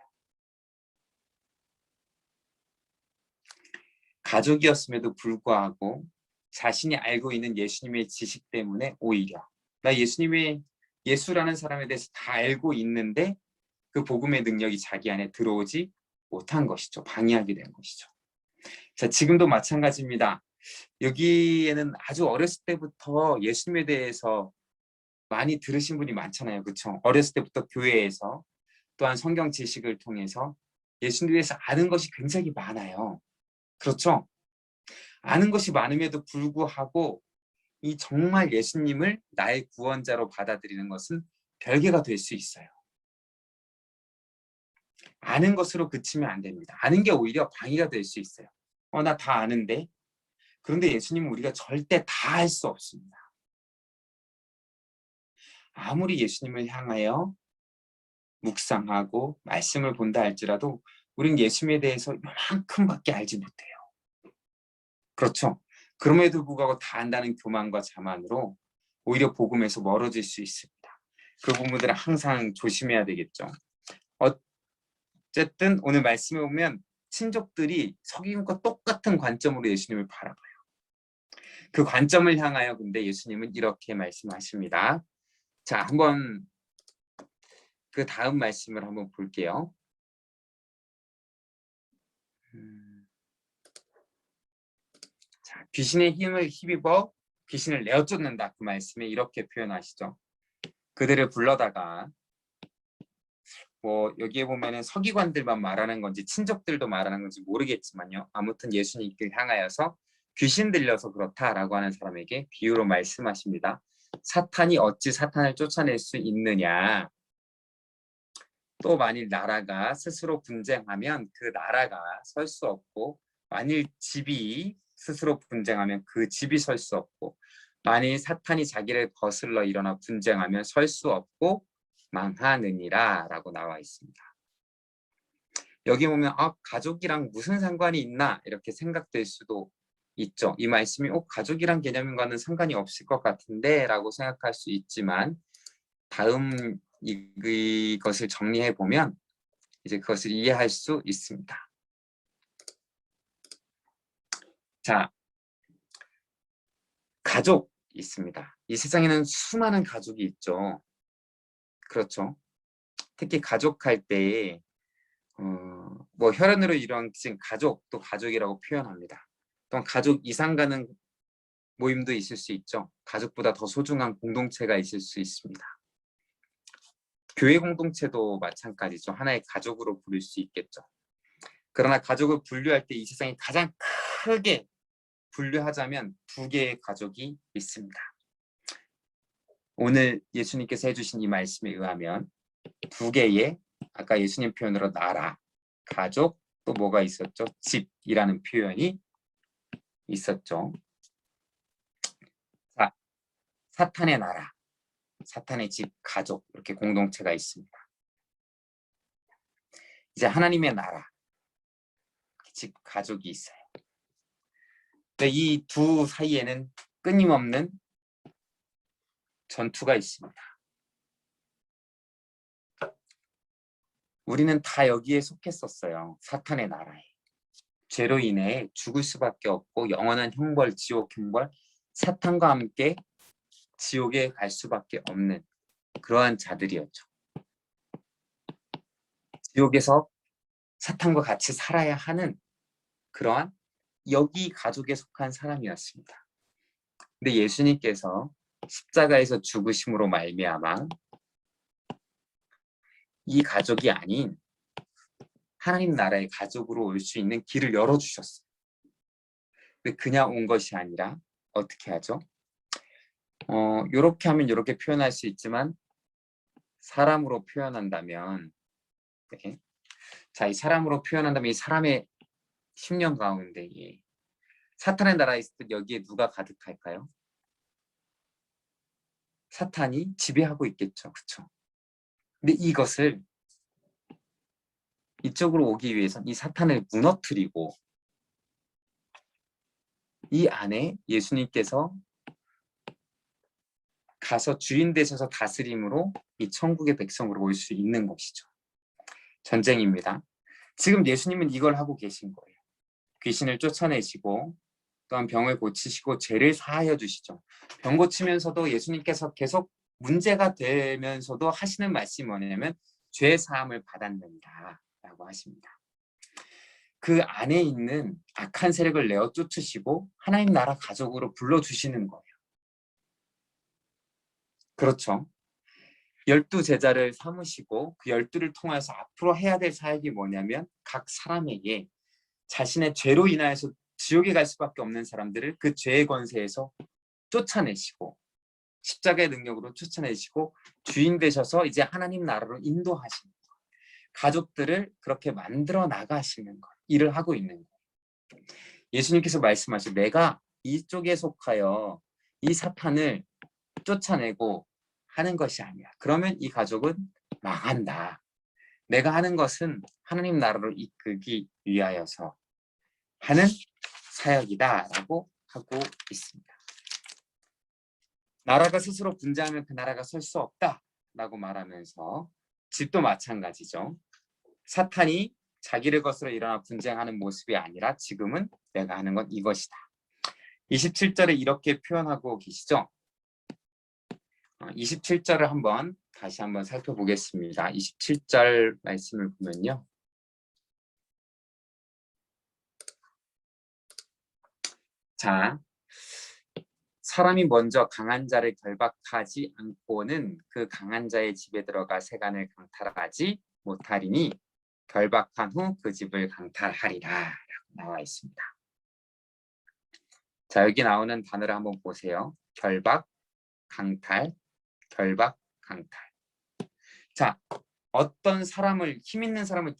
가족이었음에도 불구하고 자신이 알고 있는 예수님의 지식 때문에 오히려 나 예수라는 사람에 대해서 다 알고 있는데 그 복음의 능력이 자기 안에 들어오지 못한 것이죠. 방해하게 된 것이죠. 자, 지금도 마찬가지입니다. 여기에는 아주 어렸을 때부터 예수님에 대해서 많이 들으신 분이 많잖아요. 그렇죠? 어렸을 때부터 교회에서 또한 성경 지식을 통해서 예수님에 대해서 아는 것이 굉장히 많아요. 그렇죠? 아는 것이 많음에도 불구하고 이 정말 예수님을 나의 구원자로 받아들이는 것은 별개가 될 수 있어요. 아는 것으로 그치면 안 됩니다. 아는 게 오히려 방해가 될 수 있어요. 나 다 아는데. 그런데 예수님은 우리가 절대 다 알 수 없습니다. 아무리 예수님을 향하여 묵상하고 말씀을 본다 할지라도 우린 예수님에 대해서 요만큼밖에 알지 못해요. 그렇죠? 그럼에도 불구하고 다 안다는 교만과 자만으로 오히려 복음에서 멀어질 수 있습니다. 그 부분들은 항상 조심해야 되겠죠. 어쨌든 오늘 말씀에 보면 친족들이 서기관과 똑같은 관점으로 예수님을 바라봐요. 그 관점을 향하여 근데 예수님은 이렇게 말씀하십니다. 자, 한번 그 다음 말씀을 한번 볼게요. 자, 귀신의 힘을 힘입어 귀신을 내어 쫓는다. 그 말씀에 이렇게 표현하시죠. 그들을 불러다가 뭐 여기에 보면은 서기관들만 말하는 건지 친족들도 말하는 건지 모르겠지만요. 아무튼 예수님께 향하여서 귀신 들려서 그렇다라고 하는 사람에게 비유로 말씀하십니다. 사탄이 어찌 사탄을 쫓아낼 수 있느냐. 또 만일 나라가 스스로 분쟁하면 그 나라가 설 수 없고, 만일 집이 스스로 분쟁하면 그 집이 설 수 없고, 만일 사탄이 자기를 거슬러 일어나 분쟁하면 설 수 없고 망하느니라 라고 나와 있습니다. 여기 보면 가족이랑 무슨 상관이 있나 이렇게 생각될 수도 있죠. 이 말씀이 가족이란 개념과는 상관이 없을 것 같은데 라고 생각할 수 있지만, 다음 이것을 정리해 보면 이제 그것을 이해할 수 있습니다. 자, 가족 있습니다. 이 세상에는 수많은 가족이 있죠. 그렇죠. 특히 가족할 때 뭐 혈연으로 이루어진 가족도 가족이라고 표현합니다. 또한 가족 이상 가는 모임도 있을 수 있죠. 가족보다 더 소중한 공동체가 있을 수 있습니다. 교회 공동체도 마찬가지죠. 하나의 가족으로 부를 수 있겠죠. 그러나 가족을 분류할 때 이 세상에 가장 크게 분류하자면 두 개의 가족이 있습니다. 오늘 예수님께서 해주신 이 말씀에 의하면 두 개의, 아까 예수님 표현으로 나라, 가족, 또 뭐가 있었죠? 집이라는 표현이 있었죠. 자, 사탄의 나라, 사탄의 집, 가족, 이렇게 공동체가 있습니다. 이제 하나님의 나라, 집, 가족이 있어요. 이 두 사이에는 끊임없는 전투가 있습니다. 우리는 다 여기에 속했었어요. 사탄의 나라에. 죄로 인해 죽을 수밖에 없고 영원한 형벌, 지옥 형벌, 사탄과 함께 지옥에 갈 수밖에 없는 그러한 자들이었죠. 지옥에서 사탄과 같이 살아야 하는 그러한 여기 가족에 속한 사람이었습니다. 근데 예수님께서 십자가에서 죽으심으로 말미암아 이 가족이 아닌 하나님 나라의 가족으로 올 수 있는 길을 열어주셨어요. 근데 그냥 온 것이 아니라 어떻게 하죠? 이렇게 하면 이렇게 표현할 수 있지만 사람으로 표현한다면, 네. 자, 이 사람으로 표현한다면 이 사람의 심령 가운데 사탄의 나라에 있을 때 여기에 누가 가득할까요? 사탄이 지배하고 있겠죠. 그렇죠? 근데 이것을 이쪽으로 오기 위해서는 이 사탄을 무너뜨리고 이 안에 예수님께서 가서 주인 되셔서 다스림으로 이 천국의 백성으로 올 수 있는 것이죠. 전쟁입니다. 지금 예수님은 이걸 하고 계신 거예요. 귀신을 쫓아내시고 또한 병을 고치시고 죄를 사하여 주시죠. 병 고치면서도 예수님께서 계속 문제가 되면서도 하시는 말씀이 뭐냐면 죄 사함을 받았는다 라고 하십니다. 그 안에 있는 악한 세력을 내어 쫓으시고 하나님 나라 가족으로 불러주시는 거예요. 그렇죠. 12 제자를 삼으시고 그 12를 통해서 앞으로 해야 될 사역이 뭐냐면 각 사람에게 자신의 죄로 인하여서 지옥에 갈 수밖에 없는 사람들을 그 죄의 권세에서 쫓아내시고 십자가의 능력으로 쫓아내시고 주인 되셔서 이제 하나님 나라로 인도하시는 것, 가족들을 그렇게 만들어 나가시는 것, 일을 하고 있는 거예요. 예수님께서 말씀하시죠. 내가 이쪽에 속하여 이 사탄을 쫓아내고 하는 것이 아니야. 그러면 이 가족은 망한다. 내가 하는 것은 하나님 나라로 이끌기 위하여서 하는 사역이다라고 하고 있습니다. 나라가 스스로 분쟁하면 그 나라가 설 수 없다. 라고 말하면서 집도 마찬가지죠. 사탄이 자기를 것으로 일어나 분쟁하는 모습이 아니라 지금은 내가 하는 건 이것이다. 27절에 이렇게 표현하고 계시죠. 27절을 다시 한번 살펴보겠습니다. 27절 말씀을 보면요. 자, 사람이 먼저 강한 자를 결박하지 않고는 그 강한 자의 집에 들어가 세간을 강탈하지 못하리니 결박한 후 그 집을 강탈하리라 라고 나와 있습니다. 자, 여기 나오는 단어를 한번 보세요. 결박, 강탈, 결박, 강탈. 자, 어떤 사람을, 힘 있는 사람을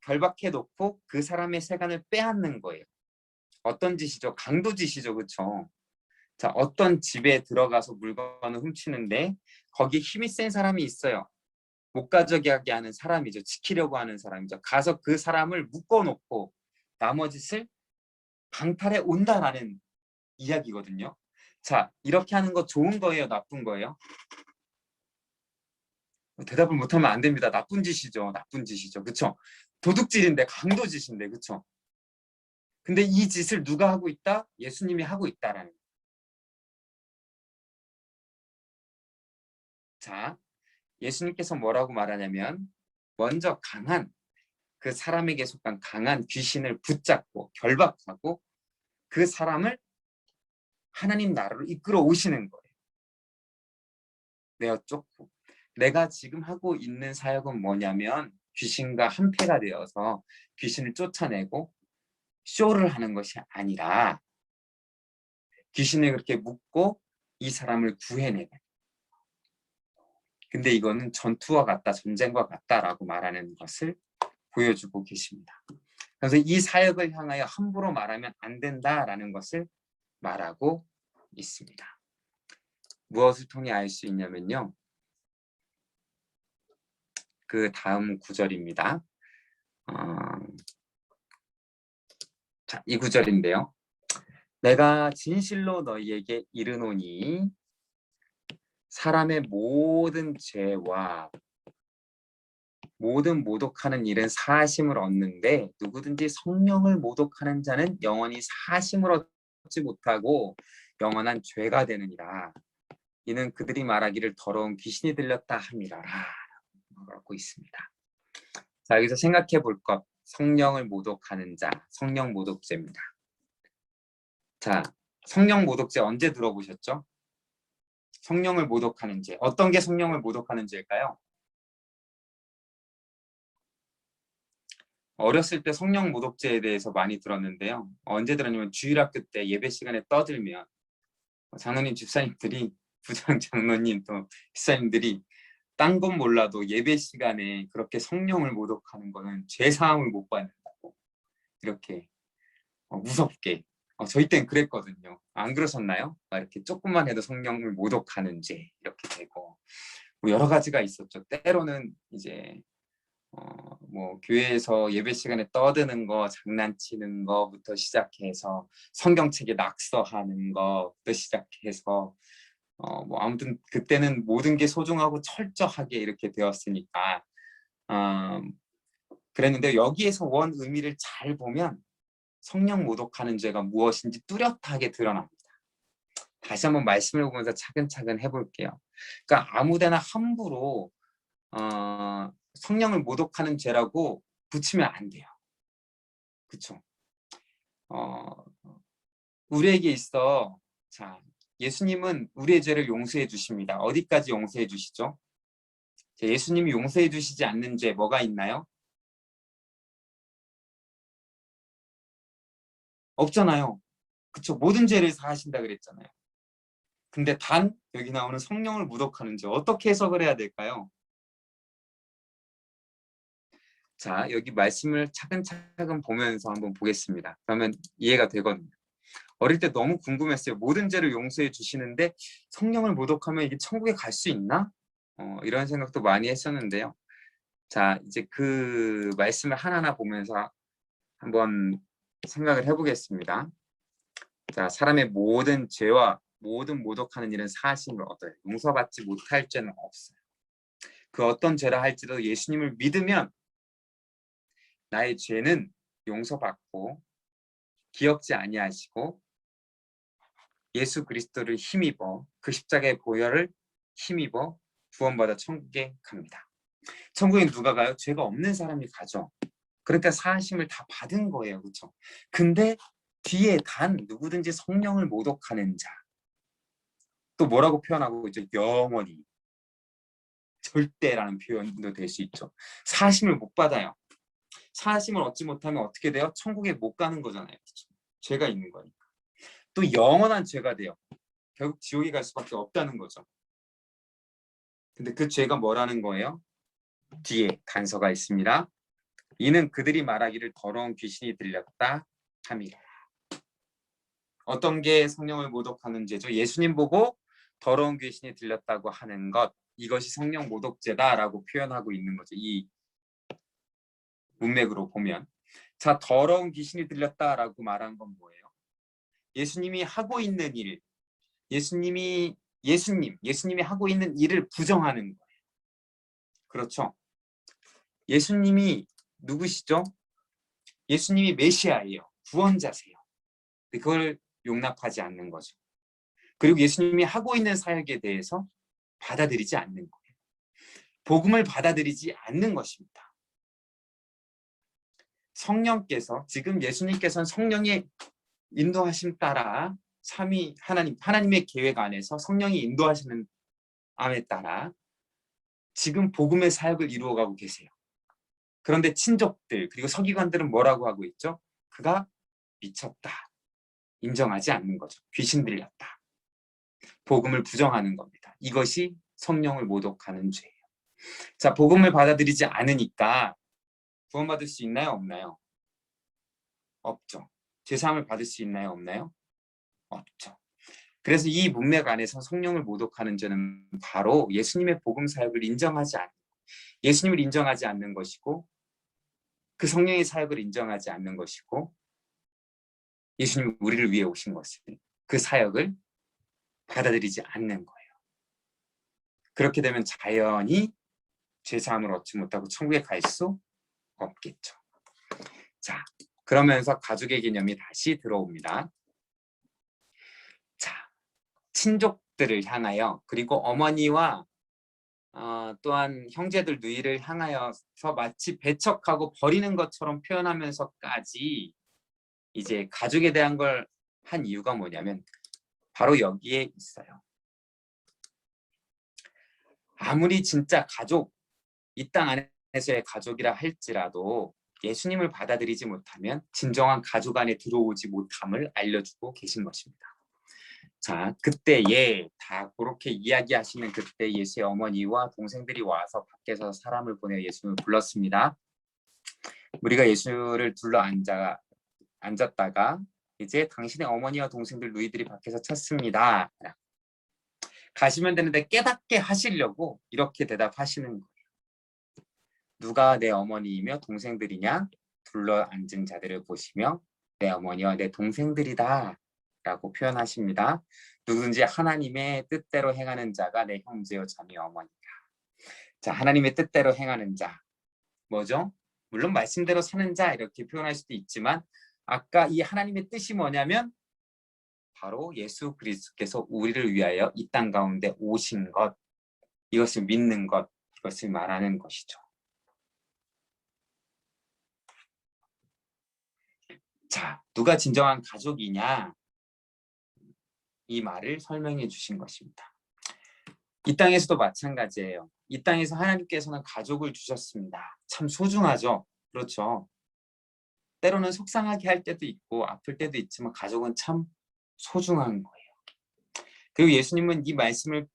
결박해 놓고 그 사람의 세간을 빼앗는 거예요. 어떤 짓이죠? 강도 짓이죠. 그렇죠? 자, 어떤 집에 들어가서 물건을 훔치는데 거기에 힘이 센 사람이 있어요. 못 가져가게 하는 사람이죠. 지키려고 하는 사람이죠. 가서 그 사람을 묶어놓고 나머지를 강탈해 온다라는 이야기거든요. 자, 이렇게 하는 거 좋은 거예요? 나쁜 거예요? 대답을 못하면 안 됩니다. 나쁜 짓이죠. 나쁜 짓이죠. 그렇죠? 도둑질인데, 강도짓인데, 그렇죠? 근데 이 짓을 누가 하고 있다? 예수님이 하고 있다라는 거예요. 자, 예수님께서 뭐라고 말하냐면 먼저 그 사람에게 속한 강한 귀신을 붙잡고 결박하고 그 사람을 하나님 나라로 이끌어 오시는 거예요. 내어 쫓고. 내가 지금 하고 있는 사역은 뭐냐면 귀신과 한패가 되어서 귀신을 쫓아내고 쇼를 하는 것이 아니라 귀신을 그렇게 묶고 이 사람을 구해내는. 근데 이거는 전투와 같다, 전쟁과 같다라고 말하는 것을 보여주고 계십니다. 그래서 이 사역을 향하여 함부로 말하면 안 된다라는 것을 말하고 있습니다. 무엇을 통해 알 수 있냐면요. 그 다음 구절입니다. 자, 이 구절인데요. 내가 진실로 너희에게 이르노니 사람의 모든 죄와 모든 모독하는 일은 사하심을 얻는데 누구든지 성령을 모독하는 자는 영원히 사하심을 얻지 못하고 영원한 죄가 되느니라. 이는 그들이 말하기를 더러운 귀신이 들렸다 함이라라. 라고 있습니다. 자, 여기서 생각해 볼 것. 성령을 모독하는 자, 성령 모독죄입니다. 자, 성령 모독죄 언제 들어보셨죠? 성령을 모독하는 죄. 어떤 게 성령을 모독하는 죄일까요? 어렸을 때 성령 모독죄에 대해서 많이 들었는데요. 언제 들었냐면 주일학교 때 예배 시간에 떠들면 장로님 집사님들이 부장 장로님 또 집사님들이 딴 건 몰라도 예배 시간에 그렇게 성령을 모독하는 거는 죄사함을 못 받는다고 이렇게 무섭게 저희 땐 그랬거든요. 안 그러셨나요? 이렇게 조금만 해도 성령을 모독하는 죄 이렇게 되고 뭐 여러 가지가 있었죠. 때로는 이제 뭐 교회에서 예배 시간에 떠드는 거, 장난치는 거부터 시작해서 성경책에 낙서하는 거부터 시작해서 뭐 아무튼 그때는 모든 게 소중하고 철저하게 이렇게 되었으니까 그랬는데 여기에서 원 의미를 잘 보면 성령 모독하는 죄가 무엇인지 뚜렷하게 드러납니다. 다시 한번 말씀을 보면서 차근차근 해볼게요. 그러니까 아무데나 함부로 성령을 모독하는 죄라고 붙이면 안 돼요. 그렇죠? 우리에게 있어 자 예수님은 우리의 죄를 용서해 주십니다. 어디까지 용서해 주시죠? 예수님이 용서해 주시지 않는 죄 뭐가 있나요? 없잖아요. 그쵸? 모든 죄를 사하신다 그랬잖아요. 근데 단 여기 나오는 성령을 모독하는 죄 어떻게 해석을 해야 될까요? 자, 여기 말씀을 차근차근 보면서 한번 보겠습니다. 그러면 이해가 되거든요. 어릴 때 너무 궁금했어요. 모든 죄를 용서해 주시는데 성령을 모독하면 이게 천국에 갈 수 있나? 이런 생각도 많이 했었는데요. 자, 이제 그 말씀을 하나하나 보면서 한번 생각을 해보겠습니다. 자, 사람의 모든 죄와 모든 모독하는 일은 사하심을 얻어요. 용서받지 못할 죄는 없어요. 그 어떤 죄라 할지라도 예수님을 믿으면 나의 죄는 용서받고 기억지 아니하시고 예수 그리스도를 힘입어 그 십자가의 보혈을 힘입어 구원받아 천국에 갑니다. 천국에 누가 가요? 죄가 없는 사람이 가죠. 그러니까 사하심을 다 받은 거예요. 그렇죠? 근데 뒤에 단 누구든지 성령을 모독하는 자, 또 뭐라고 표현하고 있죠? 영원히, 절대라는 표현도 될 수 있죠. 사하심을 못 받아요. 사하심을 얻지 못하면 어떻게 돼요? 천국에 못 가는 거잖아요. 그렇죠? 죄가 있는 거니까. 또 영원한 죄가 돼요. 결국 지옥에 갈 수밖에 없다는 거죠. 근데 그 죄가 뭐라는 거예요? 뒤에 단서가 있습니다. 이는 그들이 말하기를 더러운 귀신이 들렸다 함이라. 어떤 게 성령을 모독하는 죄죠? 예수님 보고 더러운 귀신이 들렸다고 하는 것, 이것이 성령 모독죄다라고 표현하고 있는 거죠. 이 문맥으로 보면. 자, 더러운 귀신이 들렸다라고 말한 건 뭐예요? 예수님이 하고 있는 일, 예수님이 하고 있는 일을 부정하는 거예요. 그렇죠? 예수님이 누구시죠? 예수님이 메시아예요. 구원자세요. 그걸 용납하지 않는 거죠. 그리고 예수님이 하고 있는 사역에 대해서 받아들이지 않는 거예요. 복음을 받아들이지 않는 것입니다. 성령께서, 지금 예수님께서는 성령의 인도하심 따라 삼위 하나님의 계획 안에서 성령이 인도하시는 암에 따라 지금 복음의 사역을 이루어가고 계세요. 그런데 친족들 그리고 서기관들은 뭐라고 하고 있죠? 그가 미쳤다. 인정하지 않는 거죠. 귀신 들렸다. 복음을 부정하는 겁니다. 이것이 성령을 모독하는 죄예요. 자, 복음을 받아들이지 않으니까 구원받을 수 있나요? 없나요? 없죠. 죄사함을 받을 수 있나요? 없나요? 없죠. 그래서 이 문맥 안에서 성령을 모독하는 죄는 바로 예수님의 복음 사역을 인정하지 않는, 예수님을 인정하지 않는 것이고 그 성령의 사역을 인정하지 않는 것이고 예수님이 우리를 위해 오신 것을, 그 사역을 받아들이지 않는 거예요. 그렇게 되면 자연히 죄사함을 얻지 못하고 천국에 갈 수 없겠죠. 자, 그러면서 가족의 개념이 다시 들어옵니다. 자, 친족들을 향하여 그리고 어머니와 또한 형제들 누이를 향하여서 마치 배척하고 버리는 것처럼 표현하면서까지 이제 가족에 대한 걸 한 이유가 뭐냐면 바로 여기에 있어요. 아무리 진짜 가족, 이 땅 안에서의 가족이라 할지라도 예수님을 받아들이지 못하면 진정한 가족 안에 들어오지 못함을 알려주고 계신 것입니다. 자, 그때에 다 그렇게 이야기하시는 그때 예수의 어머니와 동생들이 와서 밖에서 사람을 보내 예수를 불렀습니다. 우리가 예수를 둘러 앉았다가 이제 당신의 어머니와 동생들 누이들이 밖에서 찾습니다. 가시면 되는데 깨닫게 하시려고 이렇게 대답하시는 거예요. 누가 내 어머니이며 동생들이냐? 둘러 앉은 자들을 보시며 내 어머니와 내 동생들이다 라고 표현하십니다. 누구든지 하나님의 뜻대로 행하는 자가 내 형제요 자매 어머니다. 자, 하나님의 뜻대로 행하는 자 뭐죠? 물론 말씀대로 사는 자 이렇게 표현할 수도 있지만 아까 이 하나님의 뜻이 뭐냐면 바로 예수 그리스도께서 우리를 위하여 이 땅 가운데 오신 것, 이것을 믿는 것, 이것을 말하는 것이죠. 자, 누가 진정한 가족이냐? 이 말을 설명해 주신 것입니다. 이 땅에서도 마찬가지예요. 이 땅에서 하나님께서는 가족을 주셨습니다. 참 소중하죠. 그렇죠. 때로는 속상하게 할 때도 있고 아플 때도 있지만 가족은 참 소중한 거예요. 그리고 예수님은 이 말씀을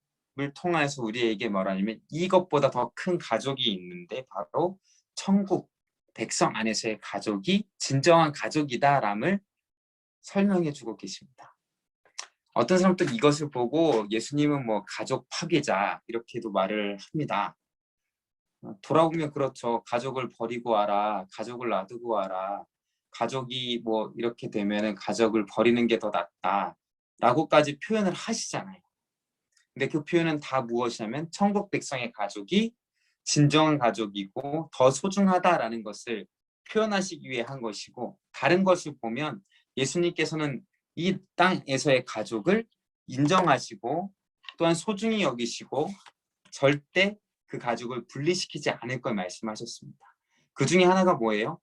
통해서 우리에게 뭐라냐면 이것보다 더 큰 가족이 있는데 바로 천국 백성 안에서의 가족이 진정한 가족이다람을 설명해 주고 계십니다. 어떤 사람들은 이것을 보고 예수님은 뭐 가족 파괴자 이렇게도 말을 합니다. 돌아보면 그렇죠. 가족을 버리고 와라, 가족을 놔두고 와라, 가족이 뭐 이렇게 되면은 가족을 버리는 게 더 낫다. 라고까지 표현을 하시잖아요. 근데 그 표현은 다 무엇이냐면 천국 백성의 가족이 진정한 가족이고 더 소중하다라는 것을 표현하시기 위해 한 것이고, 다른 것을 보면 예수님께서는 이 땅에서의 가족을 인정하시고 또한 소중히 여기시고 절대 그 가족을 분리시키지 않을 걸 말씀하셨습니다. 그 중에 하나가 뭐예요?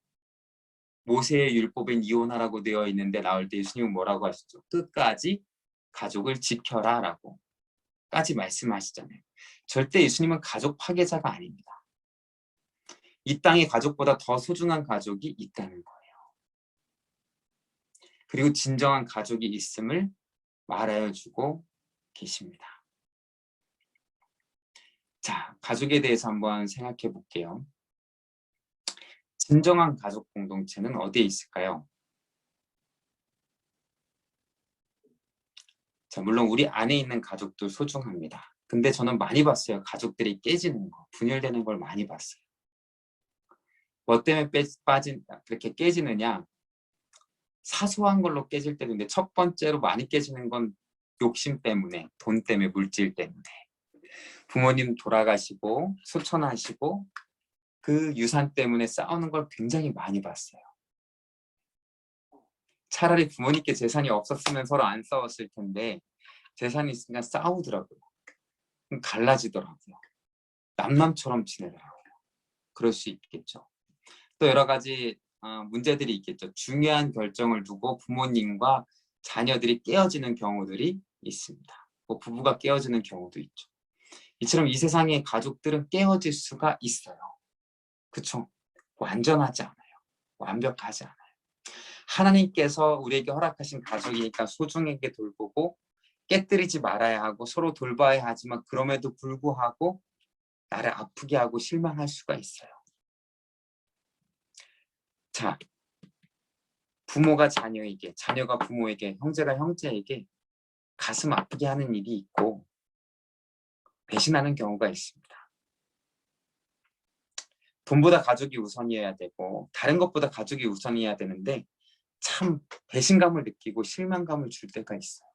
모세의 율법엔 이혼하라고 되어 있는데 나올 때 예수님은 뭐라고 하시죠? 끝까지 가족을 지켜라 라고 까지 말씀하시잖아요. 절대 예수님은 가족 파괴자가 아닙니다. 이 땅의 가족보다 더 소중한 가족이 있다는 거예요. 그리고 진정한 가족이 있음을 말하여 주고 계십니다. 자, 가족에 대해서 한번 생각해 볼게요. 진정한 가족 공동체는 어디에 있을까요? 자, 물론 우리 안에 있는 가족도 소중합니다. 근데 저는 많이 봤어요. 가족들이 깨지는 거, 분열되는 걸 많이 봤어요. 뭐 때문에 그렇게 깨지느냐? 사소한 걸로 깨질 때도 있는데 첫 번째로 많이 깨지는 건 욕심 때문에, 돈 때문에, 물질 때문에. 부모님 돌아가시고 소천하시고 그 유산 때문에 싸우는 걸 굉장히 많이 봤어요. 차라리 부모님께 재산이 없었으면 서로 안 싸웠을 텐데 재산이 있으니까 싸우더라고요. 갈라지더라고요. 남남처럼 지내더라고요. 그럴 수 있겠죠. 또 여러 가지 문제들이 있겠죠. 중요한 결정을 두고 부모님과 자녀들이 깨어지는 경우들이 있습니다. 뭐 부부가 깨어지는 경우도 있죠. 이처럼 이 세상의 가족들은 깨어질 수가 있어요. 그렇죠? 완전하지 않아요. 완벽하지 않아요. 하나님께서 우리에게 허락하신 가족이니까 소중하게 돌보고 깨뜨리지 말아야 하고 서로 돌봐야 하지만 그럼에도 불구하고 나를 아프게 하고 실망할 수가 있어요. 자, 부모가 자녀에게, 자녀가 부모에게, 형제가 형제에게 가슴 아프게 하는 일이 있고 배신하는 경우가 있습니다. 돈보다 가족이 우선이어야 되고 다른 것보다 가족이 우선이어야 되는데 참 배신감을 느끼고 실망감을 줄 때가 있어요.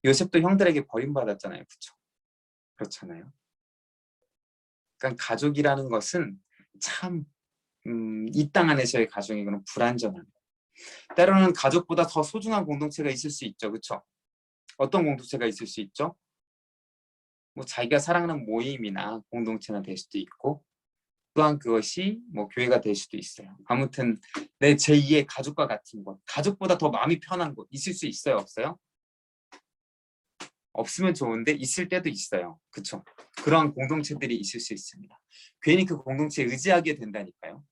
요셉도 형들에게 버림받았잖아요. 그렇죠? 그렇잖아요. 그러니까 가족이라는 것은 참 이 땅 안에서의 가정이고는 불완전한, 때로는 가족보다 더 소중한 공동체가 있을 수 있죠. 그렇죠? 어떤 공동체가 있을 수 있죠? 뭐 자기가 사랑하는 모임이나 공동체나 될 수도 있고 또한 그것이 뭐 교회가 될 수도 있어요. 아무튼 내 제2의 가족과 같은 곳, 가족보다 더 마음이 편한 곳 있을 수 있어요? 없어요? 없으면 좋은데 있을 때도 있어요. 그렇죠? 그런 공동체들이 있을 수 있습니다. 괜히 그 공동체에 의지하게 된다니까요.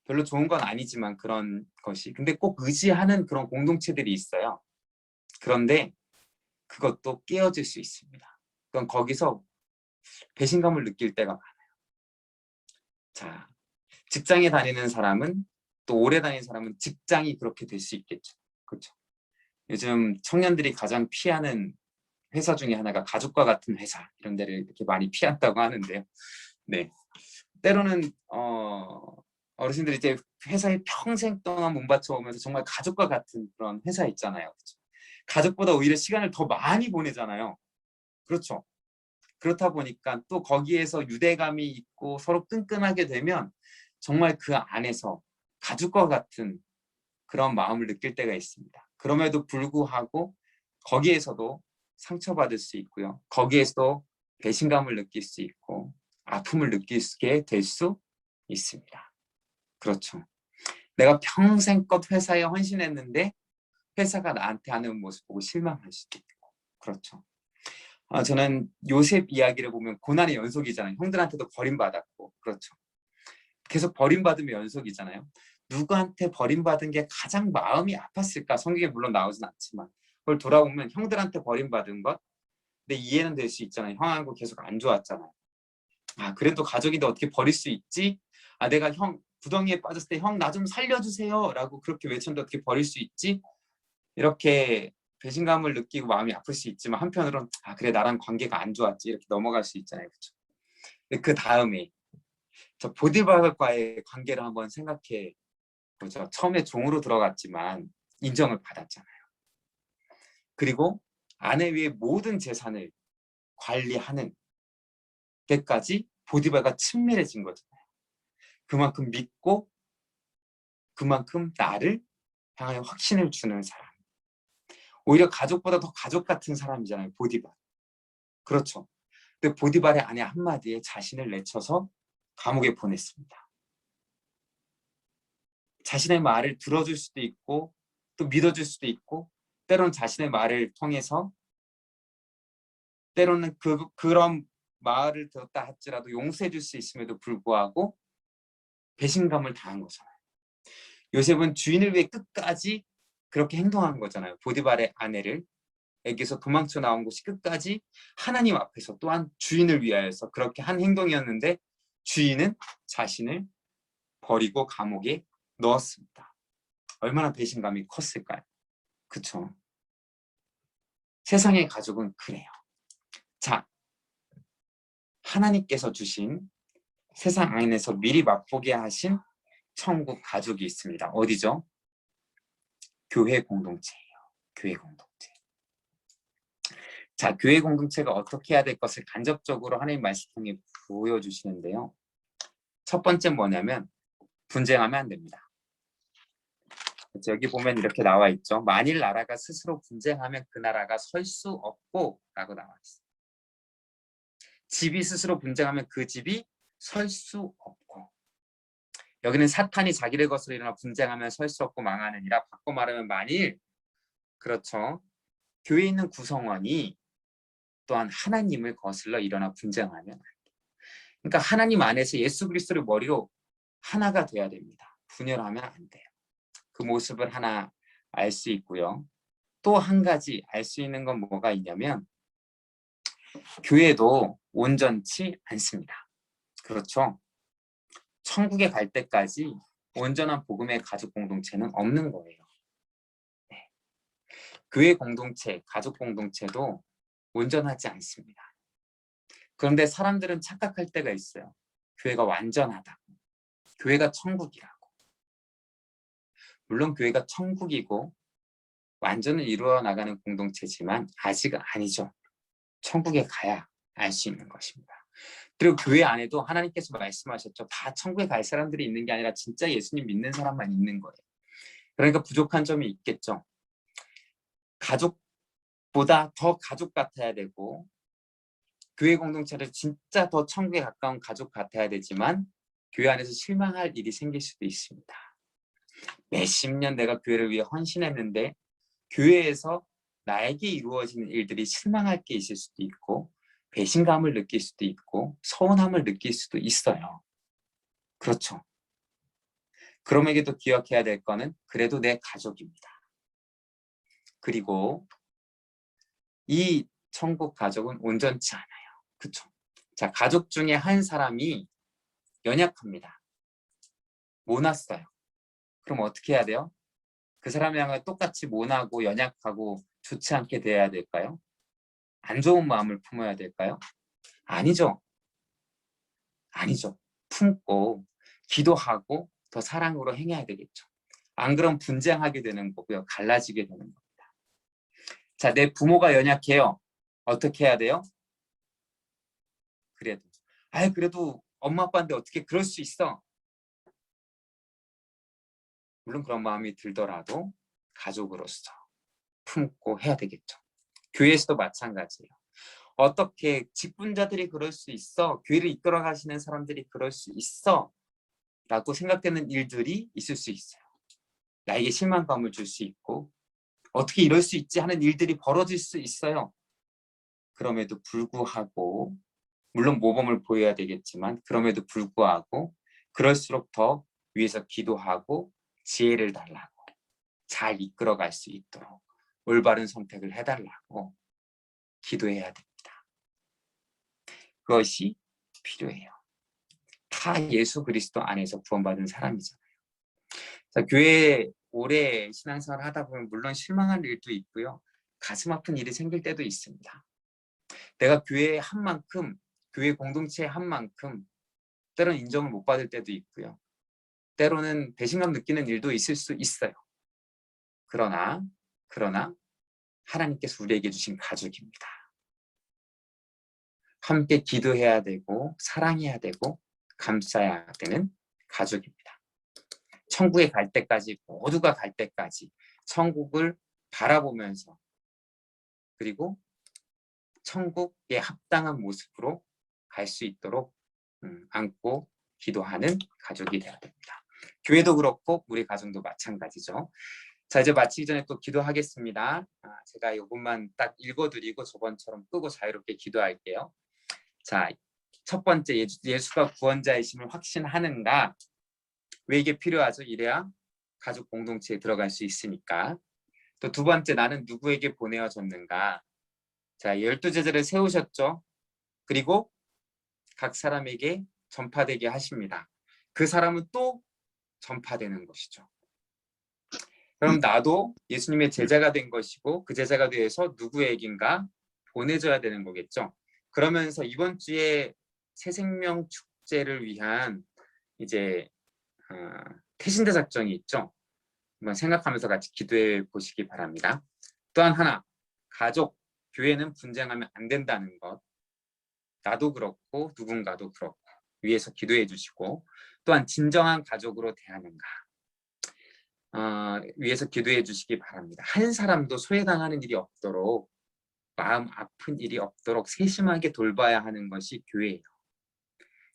별로 좋은 건 아니지만 그런 것이. 근데 꼭 의지하는 그런 공동체들이 있어요. 그런데 그것도 깨어질 수 있습니다. 그럼 거기서 배신감을 느낄 때가 많아요. 자, 직장에 다니는 사람은 또 오래 다니는 사람은 직장이 그렇게 될 수 있겠죠. 그렇죠? 요즘 청년들이 가장 피하는 회사 중에 하나가 가족과 같은 회사 이런 데를 이렇게 많이 피한다고 하는데요. 네, 때로는 어르신들이 이제 회사에 평생 동안 몸바쳐 오면서 정말 가족과 같은 그런 회사 있잖아요. 그렇죠? 가족보다 오히려 시간을 더 많이 보내잖아요. 그렇죠? 그렇다 보니까 또 거기에서 유대감이 있고 서로 끈끈하게 되면 정말 그 안에서 가족과 같은 그런 마음을 느낄 때가 있습니다. 그럼에도 불구하고 거기에서도 상처받을 수 있고요. 거기에서도 배신감을 느낄 수 있고 아픔을 느끼게 될 수 있습니다. 그렇죠. 내가 평생껏 회사에 헌신했는데 회사가 나한테 하는 모습 보고 실망할 수도 있고. 그렇죠. 저는 요셉 이야기를 보면 고난의 연속이잖아요. 형들한테도 버림받았고. 그렇죠. 계속 버림받으면 연속이잖아요. 누구한테 버림받은 게 가장 마음이 아팠을까? 성경에 물론 나오진 않지만 그걸 돌아보면 형들한테 버림받은 것, 근데 이해는 될 수 있잖아요. 형하고 계속 안 좋았잖아요. 그래도 가족인데 어떻게 버릴 수 있지? 내가 형 구덩이에 빠졌을 때 형 나 좀 살려주세요 라고 그렇게 외쳤는데 어떻게 버릴 수 있지? 이렇게 배신감을 느끼고 마음이 아플 수 있지만 한편으로는 그래 나랑 관계가 안 좋았지 이렇게 넘어갈 수 있잖아요. 그렇죠? 근데 그 다음에 저 보디발과의 관계를 한번 생각해 보죠. 처음에 종으로 들어갔지만 인정을 받았잖아요. 그리고 아내 위의 모든 재산을 관리하는 데까지 보디발과 친밀해진 거잖아요. 그만큼 믿고 그만큼 나를 향하여 확신을 주는 사람. 오히려 가족보다 더 가족 같은 사람이잖아요. 보디발. 그렇죠. 근데 보디발의 아내 한마디에 자신을 내쳐서 감옥에 보냈습니다. 자신의 말을 들어줄 수도 있고 또 믿어줄 수도 있고 때로는 자신의 말을 통해서 때로는 그런 말을 들었다 할지라도 용서해 줄 수 있음에도 불구하고 배신감을 당한 거잖아요. 요셉은 주인을 위해 끝까지 그렇게 행동한 거잖아요. 보디발의 아내를 에게서 도망쳐 나온 것이 끝까지 하나님 앞에서 또한 주인을 위하여서 그렇게 한 행동이었는데 주인은 자신을 버리고 감옥에 넣었습니다. 얼마나 배신감이 컸을까요? 그쵸? 세상의 가족은 그래요. 자, 하나님께서 주신 세상 안에서 미리 맛보게 하신 천국 가족이 있습니다. 어디죠? 교회 공동체예요. 교회 공동체. 자, 교회 공동체가 어떻게 해야 될 것을 간접적으로 하나님 말씀 통해 보여주시는데요. 첫 번째 뭐냐면 분쟁하면 안 됩니다. 여기 보면 이렇게 나와 있죠. 만일 나라가 스스로 분쟁하면 그 나라가 설 수 없고 라고 나와 있어요. 집이 스스로 분쟁하면 그 집이 설 수 없고, 여기는 사탄이 자기를 거스려 일어나 분쟁하면 설 수 없고 망하느니라. 바꿔 말하면 만일, 그렇죠, 교회에 있는 구성원이 또한 하나님을 거슬러 일어나 분쟁하면 안 돼요. 그러니까 하나님 안에서 예수 그리스도를 머리로 하나가 돼야 됩니다. 분열하면 안 돼요. 그 모습을 하나 알 수 있고요. 또 한 가지 알 수 있는 건 뭐가 있냐면 교회도 온전치 않습니다. 그렇죠? 천국에 갈 때까지 온전한 복음의 가족 공동체는 없는 거예요. 네. 교회 공동체, 가족 공동체도 온전하지 않습니다. 그런데 사람들은 착각할 때가 있어요. 교회가 완전하다. 교회가 천국이라고. 물론 교회가 천국이고 완전을 이루어 나가는 공동체지만 아직은 아니죠. 천국에 가야 알 수 있는 것입니다. 그리고 교회 안에도 하나님께서 말씀하셨죠. 다 천국에 갈 사람들이 있는 게 아니라 진짜 예수님 믿는 사람만 있는 거예요. 그러니까 부족한 점이 있겠죠. 가족보다 더 가족 같아야 되고 교회 공동체를 진짜 더 천국에 가까운 가족 같아야 되지만 교회 안에서 실망할 일이 생길 수도 있습니다. 몇십 년 내가 교회를 위해 헌신했는데 교회에서 나에게 이루어지는 일들이 실망할 게 있을 수도 있고 배신감을 느낄 수도 있고 서운함을 느낄 수도 있어요. 그렇죠. 그럼에게도 기억해야 될 거는 그래도 내 가족입니다. 그리고 이 천국 가족은 온전치 않아요. 그렇죠. 자, 가족 중에 한 사람이 연약합니다. 모났어요. 그럼 어떻게 해야 돼요? 그 사람이랑 똑같이 모나고 연약하고 좋지 않게 대해야 될까요? 안 좋은 마음을 품어야 될까요? 아니죠. 아니죠. 품고 기도하고 더 사랑으로 행해야 되겠죠. 안 그럼 분쟁하게 되는 거고요. 갈라지게 되는 겁니다. 자, 내 부모가 연약해요. 어떻게 해야 돼요? 그래도 엄마 아빠인데 어떻게 그럴 수 있어? 물론 그런 마음이 들더라도 가족으로서 품고 해야 되겠죠. 교회에서도 마찬가지예요. 어떻게 직분자들이 그럴 수 있어? 교회를 이끌어 가시는 사람들이 그럴 수 있어? 라고 생각되는 일들이 있을 수 있어요. 나에게 실망감을 줄 수 있고 어떻게 이럴 수 있지 하는 일들이 벌어질 수 있어요. 그럼에도 불구하고 물론 모범을 보여야 되겠지만 그럼에도 불구하고 그럴수록 더 위에서 기도하고 지혜를 달라고 잘 이끌어갈 수 있도록 올바른 선택을 해달라고 기도해야 됩니다. 그것이 필요해요. 다 예수 그리스도 안에서 구원받은 사람이잖아요. 자, 교회에 오래 신앙생활을 하다 보면 물론 실망할 일도 있고요. 가슴 아픈 일이 생길 때도 있습니다. 내가 교회에 한 만큼, 교회 공동체에 한 만큼 때로는 인정을 못 받을 때도 있고요. 때로는 배신감 느끼는 일도 있을 수 있어요. 그러나 하나님께서 우리에게 주신 가족입니다. 함께 기도해야 되고 사랑해야 되고 감싸야 되는 가족입니다. 천국에 갈 때까지, 모두가 갈 때까지 천국을 바라보면서, 그리고 천국에 합당한 모습으로 갈 수 있도록 안고 기도하는 가족이 되어야 됩니다. 교회도 그렇고 우리 가정도 마찬가지죠. 자, 이제 마치기 전에 또 기도하겠습니다. 제가 이것만 딱 읽어드리고 저번처럼 끄고 자유롭게 기도할게요. 자, 첫 번째, 예수가 구원자이심을 확신하는가? 왜 이게 필요하죠? 이래야 가족 공동체에 들어갈 수 있으니까. 또 두 번째, 나는 누구에게 보내어졌는가? 자, 12제자를 세우셨죠? 그리고 각 사람에게 전파되게 하십니다. 그 사람은 또 전파되는 것이죠. 그럼 나도 예수님의 제자가 된 것이고 그 제자가 되어서 누구에겐가 보내줘야 되는 거겠죠. 그러면서 이번 주에 새생명 축제를 위한 이제 태신대 작전이 있죠. 한번 생각하면서 같이 기도해 보시기 바랍니다. 또한 하나, 가족, 교회는 분쟁하면 안 된다는 것. 나도 그렇고 누군가도 그렇고 위에서 기도해 주시고, 또한 진정한 가족으로 대하는가. 위에서 기도해 주시기 바랍니다. 한 사람도 소외당하는 일이 없도록, 마음 아픈 일이 없도록 세심하게 돌봐야 하는 것이 교회예요.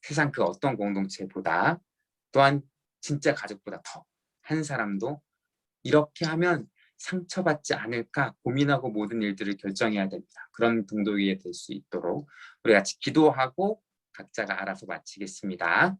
세상 그 어떤 공동체보다, 또한 진짜 가족보다 더 한 사람도 이렇게 하면 상처받지 않을까 고민하고 모든 일들을 결정해야 됩니다. 그런 동독이 될 수 있도록 우리 같이 기도하고 각자가 알아서 마치겠습니다.